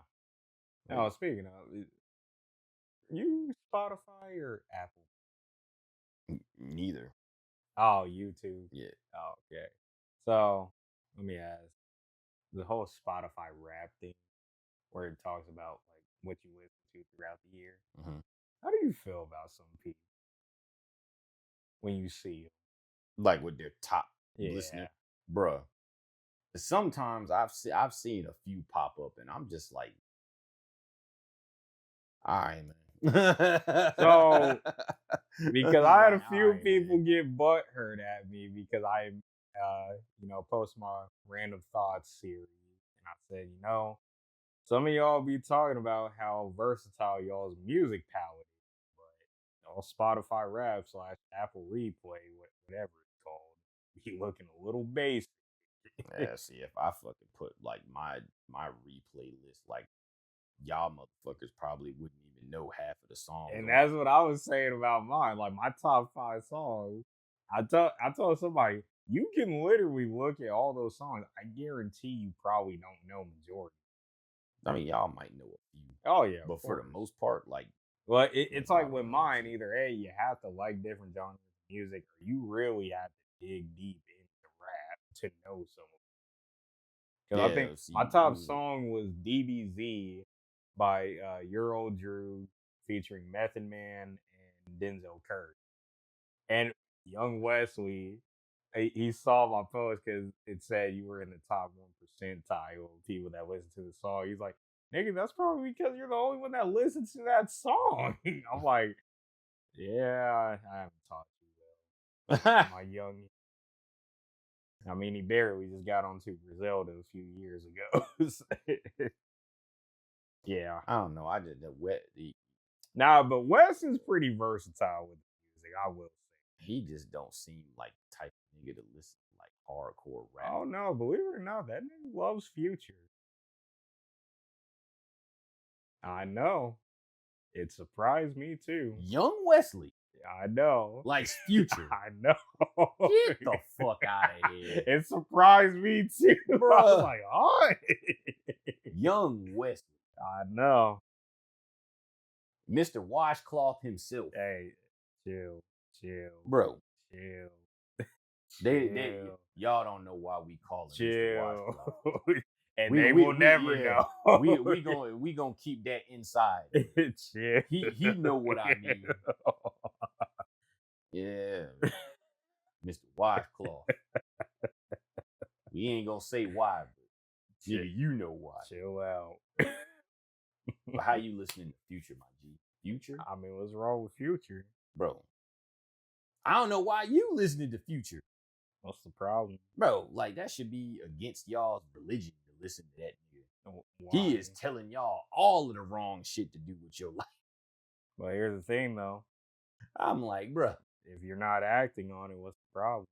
Oh, speaking of, you Spotify or Apple? Neither. Oh, YouTube. Yeah. Oh, okay. So let me ask: the whole Spotify rap thing, where it talks about like what you listen to throughout the year. Mm-hmm. How do you feel about some people when you see them? Like with their top Yeah. listener, bruh. Sometimes I've seen a few pop up, and I'm just like, all right, man. So, because I had a few Alright, people man. get butthurt at me because I, post my random thoughts series, and I said, some of y'all be talking about how versatile y'all's music palette is, but Spotify rap / Apple Replay, whatever it's called, be looking a little basic. Yeah, see, if I fucking put like my replay list, like y'all motherfuckers probably wouldn't even know half of the songs. And on that's it. what I was saying about mine. Like my top 5 songs. I told somebody, you can literally look at all those songs. I guarantee you probably don't know majority. I mean, y'all might know a few, Oh yeah. but for the most part, like, well, it's like with probably mine, not. either A, you have to like different genres of music, or you really have to dig deep into rap to know some of them. Because I think see, my top song was DBZ by Euro Drew featuring Method Man and Denzel Curry. And Young Wesley, he saw my post because it said you were in the top 1% of people that listen to the song. He's like, nigga, that's probably because you're the only one that listens to that song. I'm like, yeah, I haven't talked to you well. My young. I mean, he barely just got onto Griselda a few years ago. Yeah. I don't know. I just the wet. Nah, but Wes is pretty versatile with the music, I will say. He just don't seem like the type of nigga to listen to like hardcore rap. Oh no, believe it or not, that nigga loves Future. I know. It surprised me too. Young Wesley I know. likes Future. I know. Get the fuck out of here. It surprised me too. Bruh. I was like, all right. Young Wesley. I know. Mr. Washcloth himself. Hey, chill. Bro. Chill. They y'all don't know why we call him Mr. Washcloth. And they will never know. we gonna keep that inside. Chill. He know what I mean. Yeah. Mr. Washcloth. We ain't gonna say why, but nigga, you know why. Chill out. But how you listening to Future, my G? Future? I mean, what's wrong with Future? Bro. I don't know why you listening to Future. What's the problem? Bro, like that should be against y'all's religion to listen to that nigga. He Why? is telling y'all all of the wrong shit to do with your life. But here's the thing, though. I'm like, bruh. If you're not acting on it, what's the problem?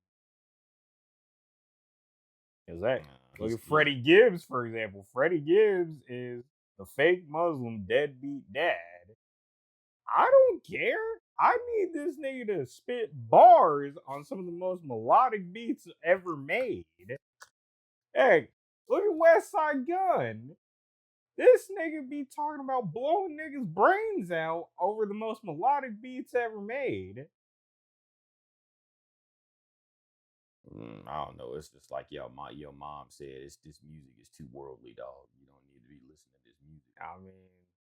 Is that look at Freddie Gibbs, for example. Freddie Gibbs is the fake Muslim deadbeat dad. I don't care. I need this nigga to spit bars on some of the most melodic beats ever made. Hey, look at West Side Gun. This nigga be talking about blowing niggas' brains out over the most melodic beats ever made. I don't know. It's just like your mom said. This music is too worldly, dog. You don't need to be listening to this music. I mean,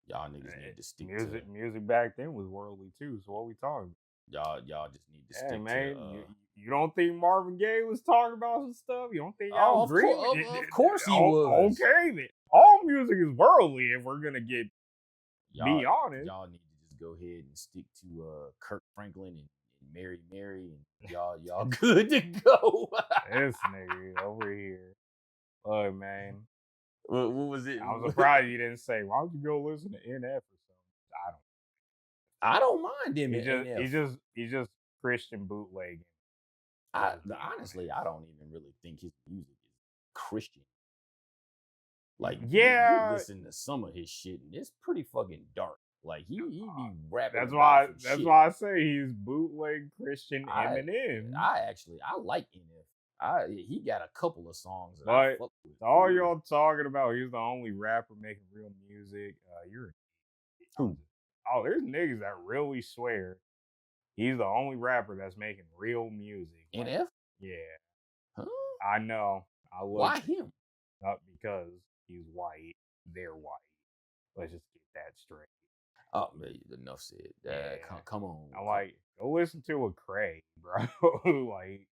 Y'all niggas need to stick music back then was worldly too. So what we talking about? Y'all just need to about? Hey stick man, to. you don't think Marvin Gaye was talking about some stuff? You don't think Oh, Al of Green? of course he was. Okay then. All music is worldly if we're gonna be honest. Y'all need to just go ahead and stick to Kirk Franklin and Mary and y'all good to go. This nigga over here. Look, man. What was it? I'm surprised you didn't say, why don't you go listen to NF or something? I don't mind him. He's just Christian bootlegging. Honestly, I don't even really think his music is Christian. Like, yeah, you listen to some of his shit, and it's pretty fucking dark. Like he be rapping. That's why I say he's bootleg Christian Eminem. I like NF. He got a couple of songs that I fuck with. All y'all talking about, he's the only rapper making real music. You're who? Oh, there's niggas that really swear he's the only rapper that's making real music. NF? Yeah. Huh? I know. Why him? Not because he's white. They're white. Let's just get that straight. Oh, man, enough said. Yeah. Come on. I'm like, go listen to a Craig, bro. Like,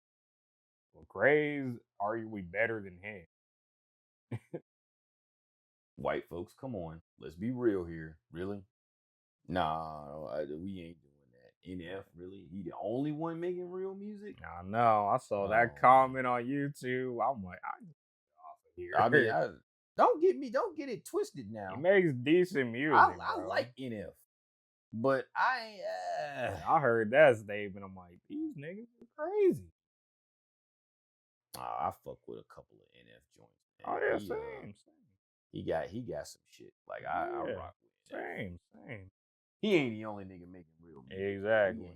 Craig's arguably better than him. White folks, come on. Let's be real here. Really? Nah, we ain't doing that. NF, really? He the only one making real music? I know. I saw that comment on YouTube. I'm like, I'm off of here. I mean, don't get it twisted now. He makes decent music. I like NF. But I heard that statement. I'm like, these niggas are crazy. I fuck with a couple of NF joints. Man. Oh yeah, same. He got some shit. Like I rock with NF. Same. He ain't the only nigga making real music. Exactly.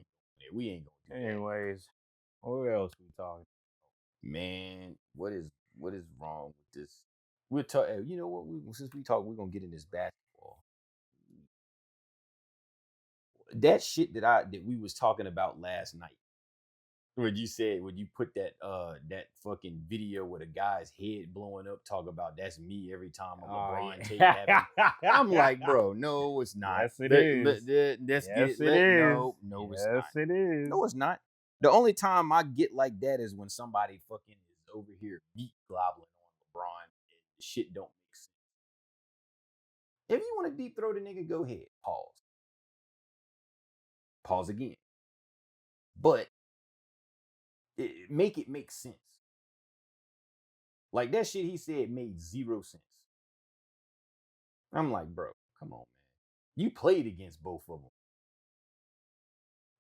We ain't gonna do that. Anyways, what else we talking about? Man, what is wrong with this? We're talking. You know what? Since we talk, we're gonna get in this basketball. That shit that we was talking about last night. When you put that fucking video with a guy's head blowing up, talk about that's me every time a LeBron take happens. I'm like, bro, no, it's not. Yes, it is. No, it's not. Yes, it is. No, it's not. The only time I get like that is when somebody fucking is over here meat globbling on LeBron and the shit don't make sense. If you want to deep throw the nigga, go ahead. Pause again. But make it make sense. Like that shit he said made zero sense. I'm like, bro, come on, man. You played against both of them.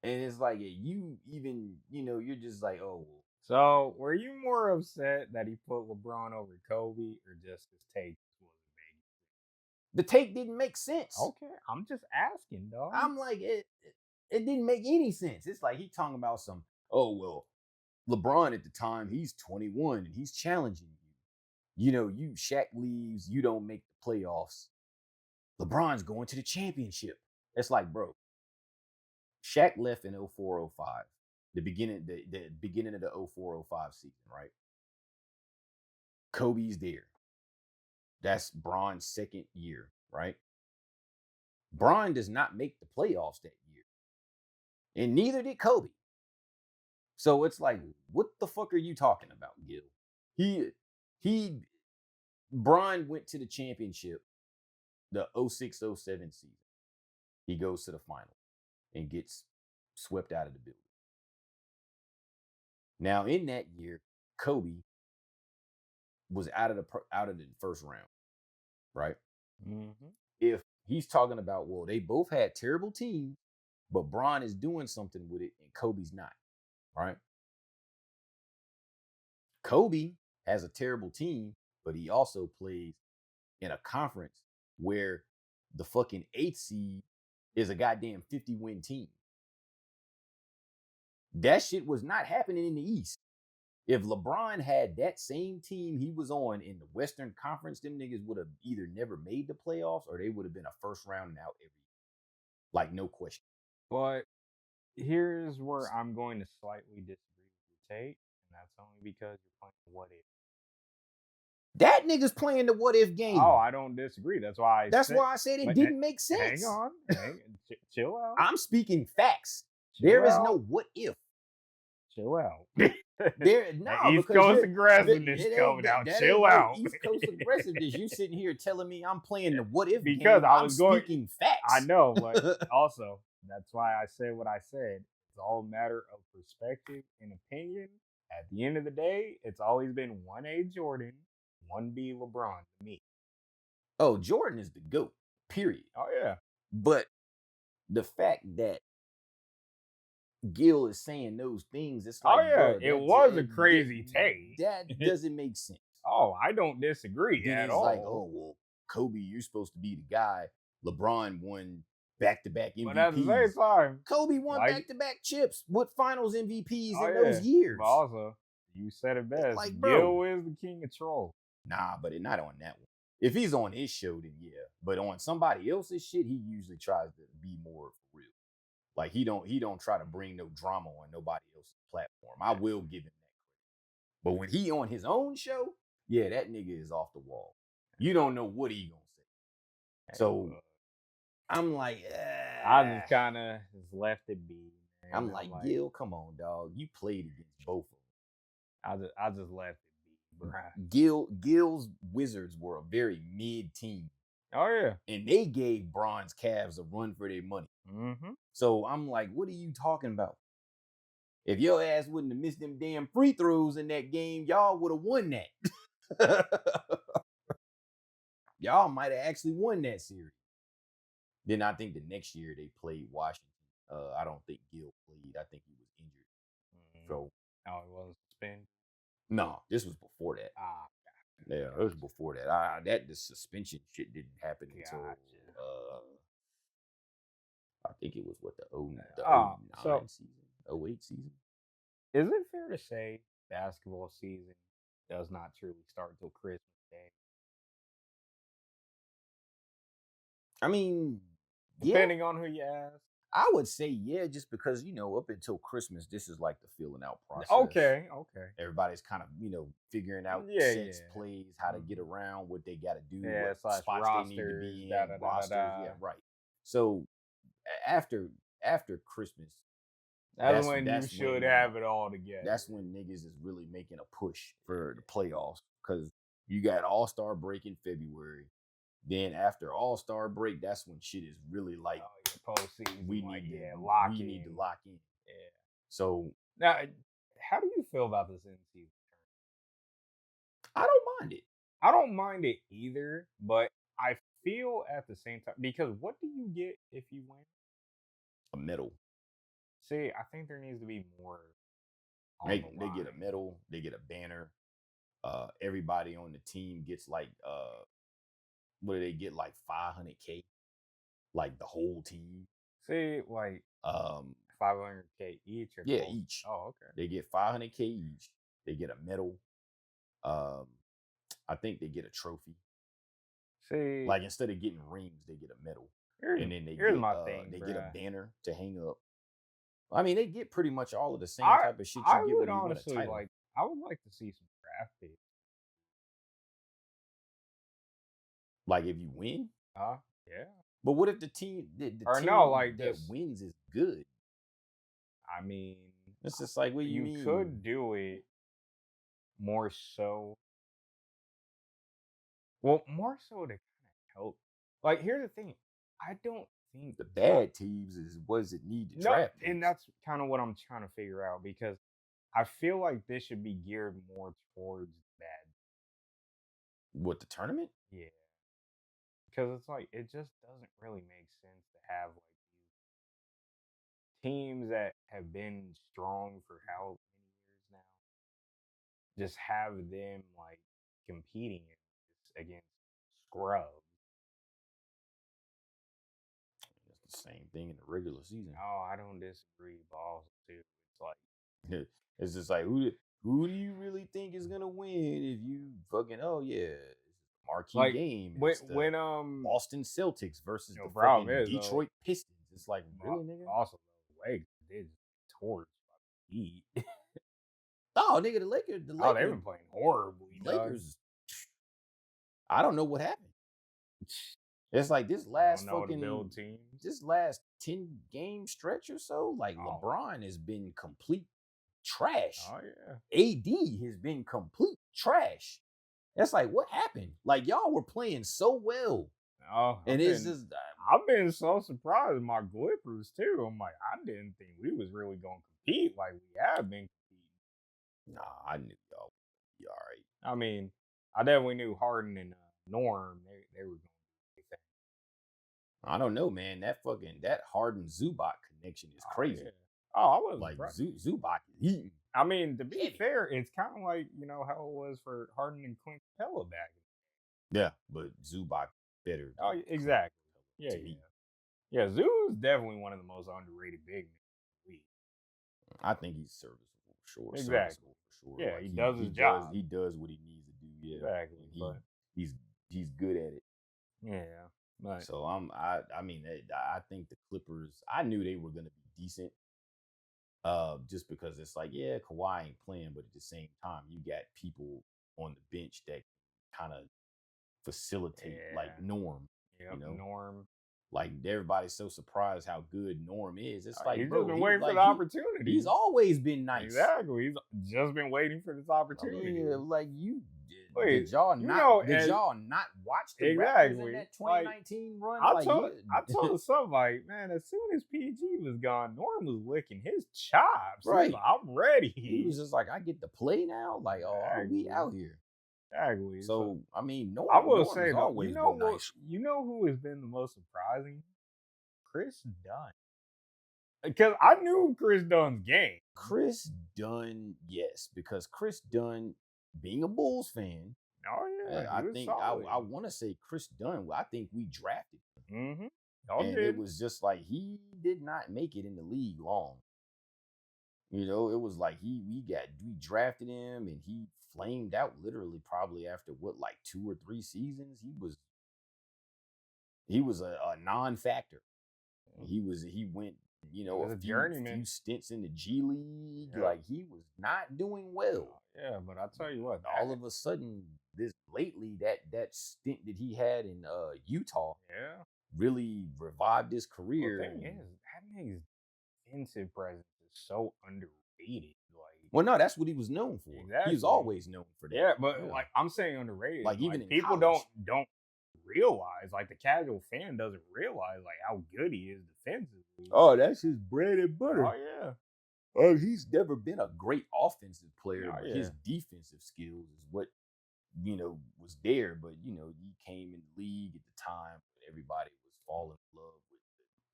And it's like, you even, you're just like, oh. So, were you more upset that he put LeBron over Kobe or just his take wasn't making sense? The take didn't make sense. Okay, I'm just asking, dog. I'm like, it didn't make any sense. It's like he talking about some, oh, well, LeBron at the time, he's 21 and he's challenging you. You Shaq leaves, you don't make the playoffs. LeBron's going to the championship. It's like, bro, Shaq left in 04-05, the beginning of the 04-05 season, right? Kobe's there. That's Bron's second year, right? Bron does not make the playoffs that year. And neither did Kobe. So it's like, what the fuck are you talking about, Gil? Bron went to the championship, the 06-07 season. He goes to the final and gets swept out of the building. Now, in that year, Kobe was out of the first round. right? Mm-hmm. If he's talking about, well, they both had terrible teams, but Bron is doing something with it and Kobe's not, right? Kobe has a terrible team, but he also plays in a conference where the fucking eighth seed is a goddamn 50-win team. That shit was not happening in the East. If LeBron had that same team he was on in the Western Conference, them niggas would have either never made the playoffs or they would have been a first round and out every year. Like, no question. But here's where I'm going to slightly disagree with your take, and that's only because you're playing what if. That nigga's playing the what if game. Oh, I don't disagree. That's why I said it didn't make sense. Hang on. Chill out. I'm speaking facts. Chill There is out. no what if. Chill out. There, no, East Coast aggressiveness coming out. Chill out. East Coast aggressiveness. You sitting here telling me I'm playing the what if because game. I was speaking facts. I know, but also that's why I said what I said. It's all a matter of perspective and opinion. At the end of the day, it's always been 1A Jordan, 1B LeBron to me. Oh, Jordan is the GOAT, period. Oh, yeah. But the fact that Gil is saying those things, it's like, bro, it was a crazy take. That doesn't make sense. Oh, I don't disagree at all. Like, oh, well, Kobe, you're supposed to be the guy. LeBron won back-to-back MVPs. But at the same time, Kobe won back-to-back chips with finals MVPs in those years. But also, you said it best. Like, Gil is the king of trolls. Nah, but not on that one. If he's on his show, then yeah. But on somebody else's shit, he usually tries to be more real. Like, he don't try to bring no drama on nobody else's platform. I will give him that credit. But when he on his own show, yeah, that nigga is off the wall. You don't know what he gonna say. So I'm like, I just kind of left it be. Man. I'm like, Gil, come on, dog. You played against both of them. I just left it be, bro. Gil's Wizards were a very mid team. Oh, yeah. And they gave Bron's Cavs a run for their money. Mm-hmm. So I'm like, what are you talking about? If your ass wouldn't have missed them damn free throws in that game, y'all would have won that. Y'all might have actually won that series. Then I think the next year they played Washington. I don't think Gil played. I think he was injured. Mm-hmm. So, it wasn't suspended? No, this was before that. Yeah, it was before that. The suspension shit didn't happen until I think it was the 09 season, 08 season. Is it fair to say basketball season does not truly start until Christmas Day? I mean, depending on who you ask. I would say yeah, just because up until Christmas, this is like the filling out process. Okay. Everybody's kind of figuring out sets, plays, how to get around, what they got to do, what spots rosters, they need to be in, rosters. Yeah, right. So after Christmas, that's when you should have it all together. That's when niggas is really making a push for the playoffs because you got All-Star break in February. Then after All-Star break, that's when shit is really like postseason. We need to lock in. Yeah. So now, how do you feel about this in-season tournament? I don't mind it. I don't mind it either, but I feel at the same time because what do you get if you win? A medal. See, I think there needs to be more. They get a medal. They get a banner. Everybody on the team gets like what do they get, like $500K, like the whole team. See, like $500K each. Or each. Oh, okay. They get $500K each. They get a medal. I think they get a trophy. See, like instead of getting rings, they get a medal, and then they get a banner to hang up. I mean, they get pretty much all of the same type of shit you get when you win a title. I would like to see some draft picks. Like if you win? Yeah. But what if the team that wins is good? I mean, it's just like what you mean? You could do it more so. Well, more so to kind of help. Like, here's the thing. I don't think the bad teams is what does it need to draft? And that's kind of what I'm trying to figure out because I feel like this should be geared more towards bad. What, the tournament? Yeah. because it's like it just doesn't really make sense to have like these teams that have been strong for how many years now, just have them like competing against scrubs. It's the same thing in the regular season. Oh, I don't disagree, but also too, it's like It's just like who do you really think is gonna win if you fucking it's a marquee like game? when It's the when Boston Celtics versus you know, the problem fucking is though, Detroit Pistons. It's like really, nigga. also the Lakers did torch by the Heat. Oh, nigga, the Lakers, Oh, they've been playing horribly, dog. Lakers. I don't know what happened. It's like this I last don't know to fucking build teams. this last 10-game stretch or so, like Oh. LeBron has been complete trash. Oh yeah. AD has been complete trash. That's like what happened? Like y'all were playing so well. Oh, And it's just I've been so surprised with my Clippers too. I'm like, I didn't think we was really gonna compete like we have been competing. nah, I knew y'all would be all right. I mean, I definitely knew Harden and Norm they were gonna do their thing. I don't know, man. That Harden Zubac connection is crazy. Oh, yeah. Oh, I wasn't Like surprised. Zubac is eating. I mean, to be Heavy. fair, it's kind of like how it was for Harden and Clint Capella back. Yeah, but Zubac better. Oh, exactly. Yeah, to me. yeah. Zoo is definitely one of the most underrated big men in the league. I think he's serviceable for sure. Exactly. Serviceable for sure. Yeah, Like, he does his job. He does what he needs to do. Yeah, Exactly. And But he's good at it. yeah, but So I mean I think the Clippers. I knew they were gonna be decent. Just because it's like Kawhi ain't playing, but at the same time you got people on the bench that kind of facilitate like Norm. yeah, You know? Norm. Like everybody's so surprised how good Norm is. It's like He's bro, just been he's waiting for like, the opportunity. He's always been nice. Exactly. He's just been waiting for this I opportunity. mean, like you Wait, did y'all you not know, did and- y'all not watch the Raptors Exactly. in that Like, 2019 run? I Like, told somebody, man, as soon as PG was gone, Norm was licking his chops. He was Right. like, I'm ready. he was just like, I get to play now. Like, oh, we Exactly. out here. Exactly. So I mean, Norm, I will Norm say has though, always been nice. you know who has been the most surprising? Chris Dunn. Because I knew Chris Dunn's game. Chris Dunn, yes, because Chris Dunn, being a Bulls fan, Oh yeah, I think I want to say Chris Dunn. I think we drafted him. Mm-hmm. Oh, And it was just like he did not make it in the league long. You know, it was like we drafted him and he flamed out literally probably after like 2 or 3 seasons. He was a non-factor. He went, was a a few journeyman. stints in the G League. Yeah. Like he was not doing well. Yeah, but I'll tell you what, All of a sudden, that stint that he had in Utah really revived his career. The thing is, that nigga's defensive presence is so underrated. Like, well, no, that's what he was known for. Exactly. He was always known for that. Yeah, but like I'm saying underrated. Like, even in people college. don't realize, like the casual fan doesn't realize like how good he is defensively. Oh, that's his bread and butter. Oh yeah. He's never been a great offensive player, Oh, but yeah. his defensive skills is what was there. But he came in the league at the time when everybody was falling in love with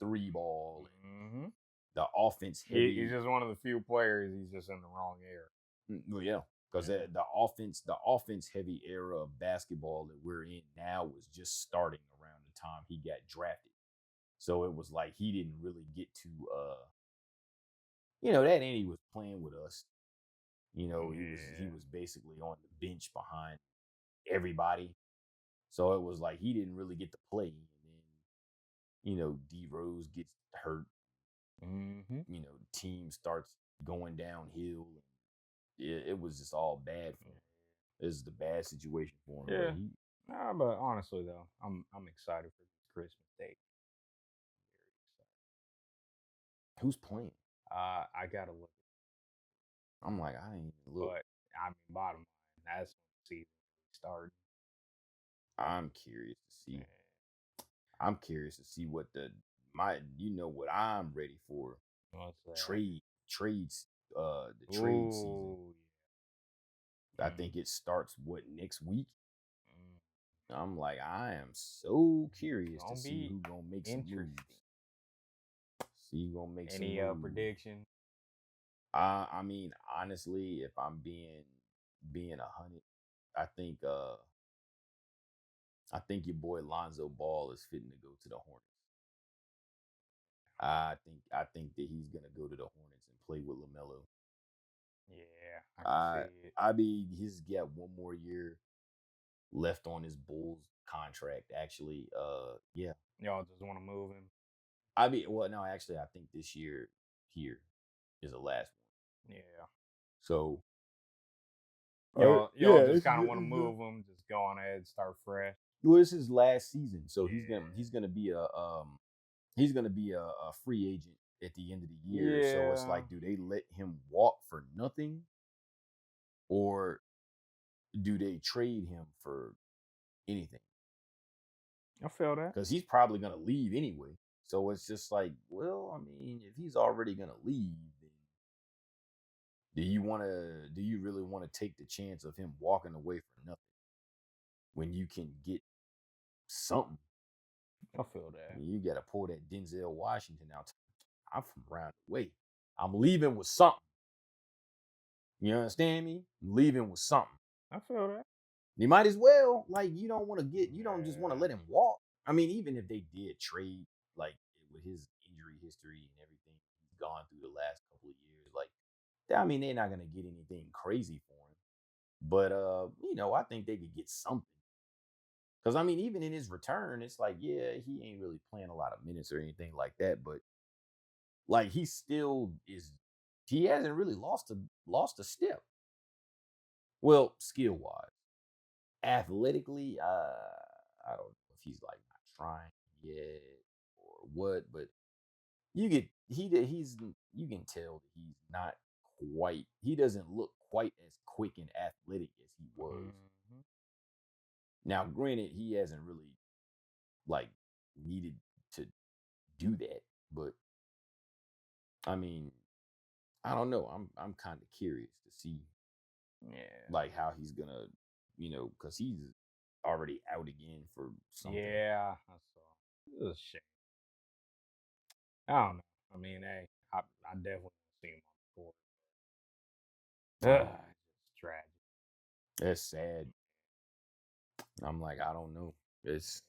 the 3-ball and the offense heavy. He's just one of the few players. He's just in the wrong era. Well, yeah, because the offense heavy era of basketball that we're in now was just starting around the time he got drafted. So it was like he didn't really get to that, and he was playing with us. He was basically on the bench behind everybody. So it was like he didn't really get to play. And then, D Rose gets hurt. The team starts going downhill. It was just all bad for him. This is the bad situation for him. Yeah. But honestly though, I'm excited for this Christmas date. Very excited. Who's playing? I gotta look. I'm like, I ain't even look. But I mean, bottom line, that's when the season started. I'm curious to see. Man. I'm curious to see what what I'm ready for. What's that? Trades. The trade season. Yeah. I think it starts next week. I'm like, I am so curious to Gonna see be who gonna make some interesting. moves. See who gonna make some Any moves. prediction? I mean, honestly, if I'm being 100, I think I think your boy Lonzo Ball is fitting to go to the Hornets. I think that he's gonna go to the Hornets and play with LaMelo. Yeah, I can I see it. I mean, he's got one more year left on his Bulls contract. Actually, yeah. Y'all just want to move him. I mean, well, no, actually, I think this year here is the last one. Yeah. So, Y'all yeah, just kind of want to move him. Just go on ahead, start fresh. well, this is last season, so Yeah. he's gonna be a free agent at the end of the year. So it's Yeah. like, do they let him walk for nothing, or do they trade him for anything? I feel that. Because he's probably gonna leave anyway. So it's just like, well, I mean, if he's already gonna leave, then do you really want to take the chance of him walking away for nothing when you can get something? I feel that. You got to pull that Denzel Washington out. I'm from around the way. I'm leaving with something. You understand me? I'm leaving with something. I feel that. You might as well, like, you don't just want to Yeah. let him walk. I mean, even if they did trade, like, with his injury history and everything he's gone through the last couple of years, like, I mean, they're not gonna get anything crazy for him. But I think they could get something. Because I mean, even in his return, it's like, yeah, he ain't really playing a lot of minutes or anything like that. But like, he still is. He hasn't really lost a step. Well, skill wise, athletically, I don't know if he's like not trying yet or what. But he's you can tell that he's not quite. He doesn't look quite as quick and athletic as he was. Mm-hmm. Now, granted, he hasn't really like needed to do that, but I mean, I don't know. I'm kind of curious to see Yeah. like how he's gonna, because he's already out again for something. Yeah. I saw. It was a shame. I don't know. I mean, hey, I definitely see him on the court. It's tragic. That's sad. I'm like, I don't know. It's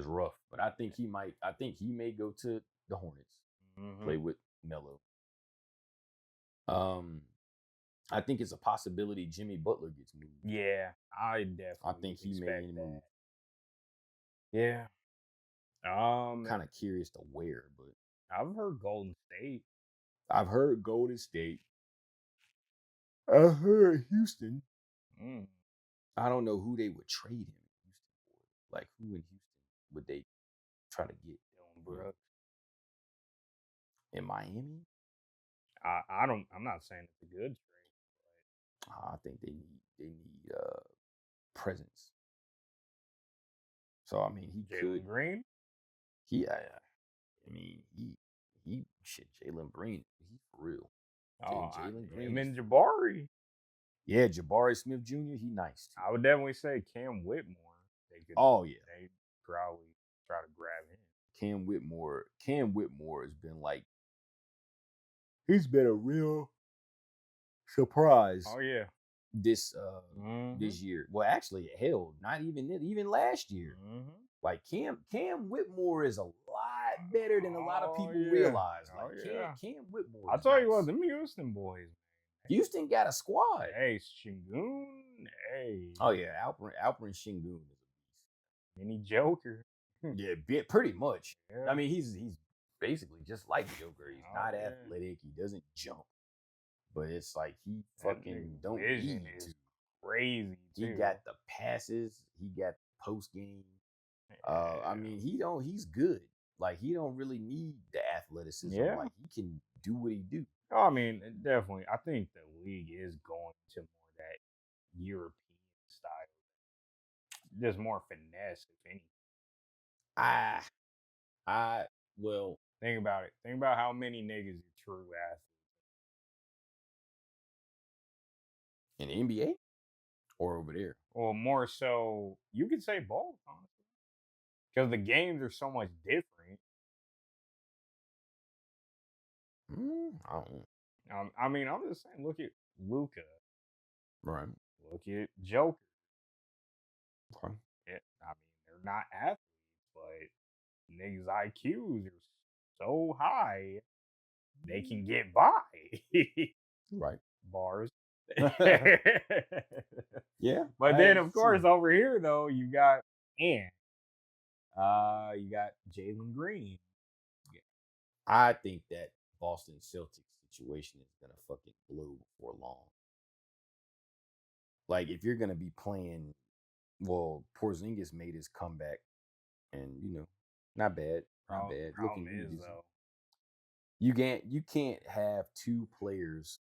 rough, but I think he might. I think he may go to the Hornets, play Mm-hmm. with Melo. Um, I think it's a possibility Jimmy Butler gets moved. Yeah, I I definitely think he may expect get that. moved. Yeah. Kind of curious to where, but I've heard Golden State. I've heard Golden State. I heard Houston. Mm. I don't know who they would trade him in Houston for. Like, who in Houston would they try to get Dylan Brooks. in Miami? I don't. I'm not saying it's a good trade, I think they need presence. So I mean, he but could. Jalen Green. I mean, he shit. Jalen Green, he's for real. Oh, Jalen Green. him and Jabari. Yeah, Jabari Smith Jr. He nice too. I would definitely say Cam Whitmore. They could. Oh yeah, They probably try to grab him. Cam Whitmore. Cam Whitmore has been like, he's been a real surprise Oh yeah. this Mhm. this year. Well, actually, hell, not even last year. Mhm. Like, Cam Whitmore is a lot better than a lot of Oh, people yeah. realize. Oh, Like, yeah. Cam Whitmore. I'll is tell you what, nice. them Houston boys. Houston got a squad. Hey, Shingun. Hey. Oh yeah, Alperen Şengün is a beast. Mini Joker. Yeah, pretty much. Yeah. I mean, he's basically just like Joker. He's Oh, not yeah. athletic. He doesn't jump, but it's like he That fucking nigga don't vision need is to. crazy too. He got the passes. He got post game. I mean, he's good. Like, he don't really need the athleticism. Yeah. Like, he can do what he do. Oh, I mean, definitely. I think the league is going to more that European style. There's more finesse, if anything. Well, Think about it. Think about how many niggas are true athletes. in the NBA, or over there? Well, more so, you could say both, honestly, because the games are so much different. I don't know. I mean, I'm just saying, look at Luca, Right. look at Joker. Okay. I mean, they're not athletes, but niggas' IQs are so high they can get by. Right. Bars. Yeah. But I then, ain't of course, seen- over here though, you got you got Jalen Green. I think that Boston Celtics situation is gonna fucking blow before long. Like if you're gonna be playing, well, Porzingis made his comeback, and not bad, not bad. Problem Looking is decent. though, You can't have two players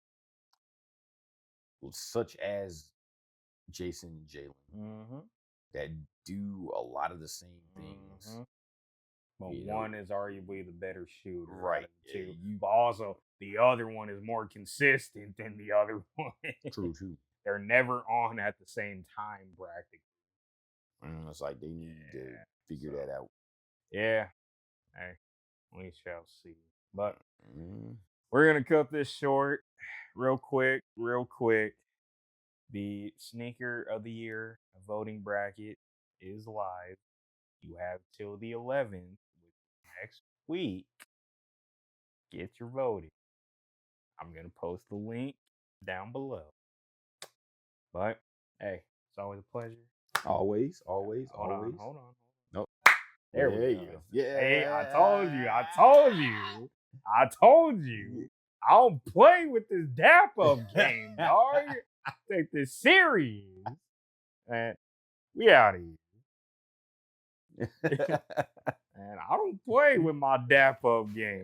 such as Jason and Jalen that do a lot of the same things. but You one know, is arguably the better shooter, out right? of the two. You But also, the other one is more consistent than the other one. true. They're never on at the same time, practically. It's like they need to figure that out. Yeah. Hey, we shall see. But Mm. we're gonna cut this short, real quick. The sneaker of the year voting bracket is live. You have till the 11th, which is next week. Get your voting. I'm gonna post the link down below. But hey, it's always a pleasure. Always. Hold on. Nope. There There we you go. go. Yeah. Hey, I told you. I don't play with this dap up game, dog. Take this serious. And we out of here. And I don't play with my dap up game.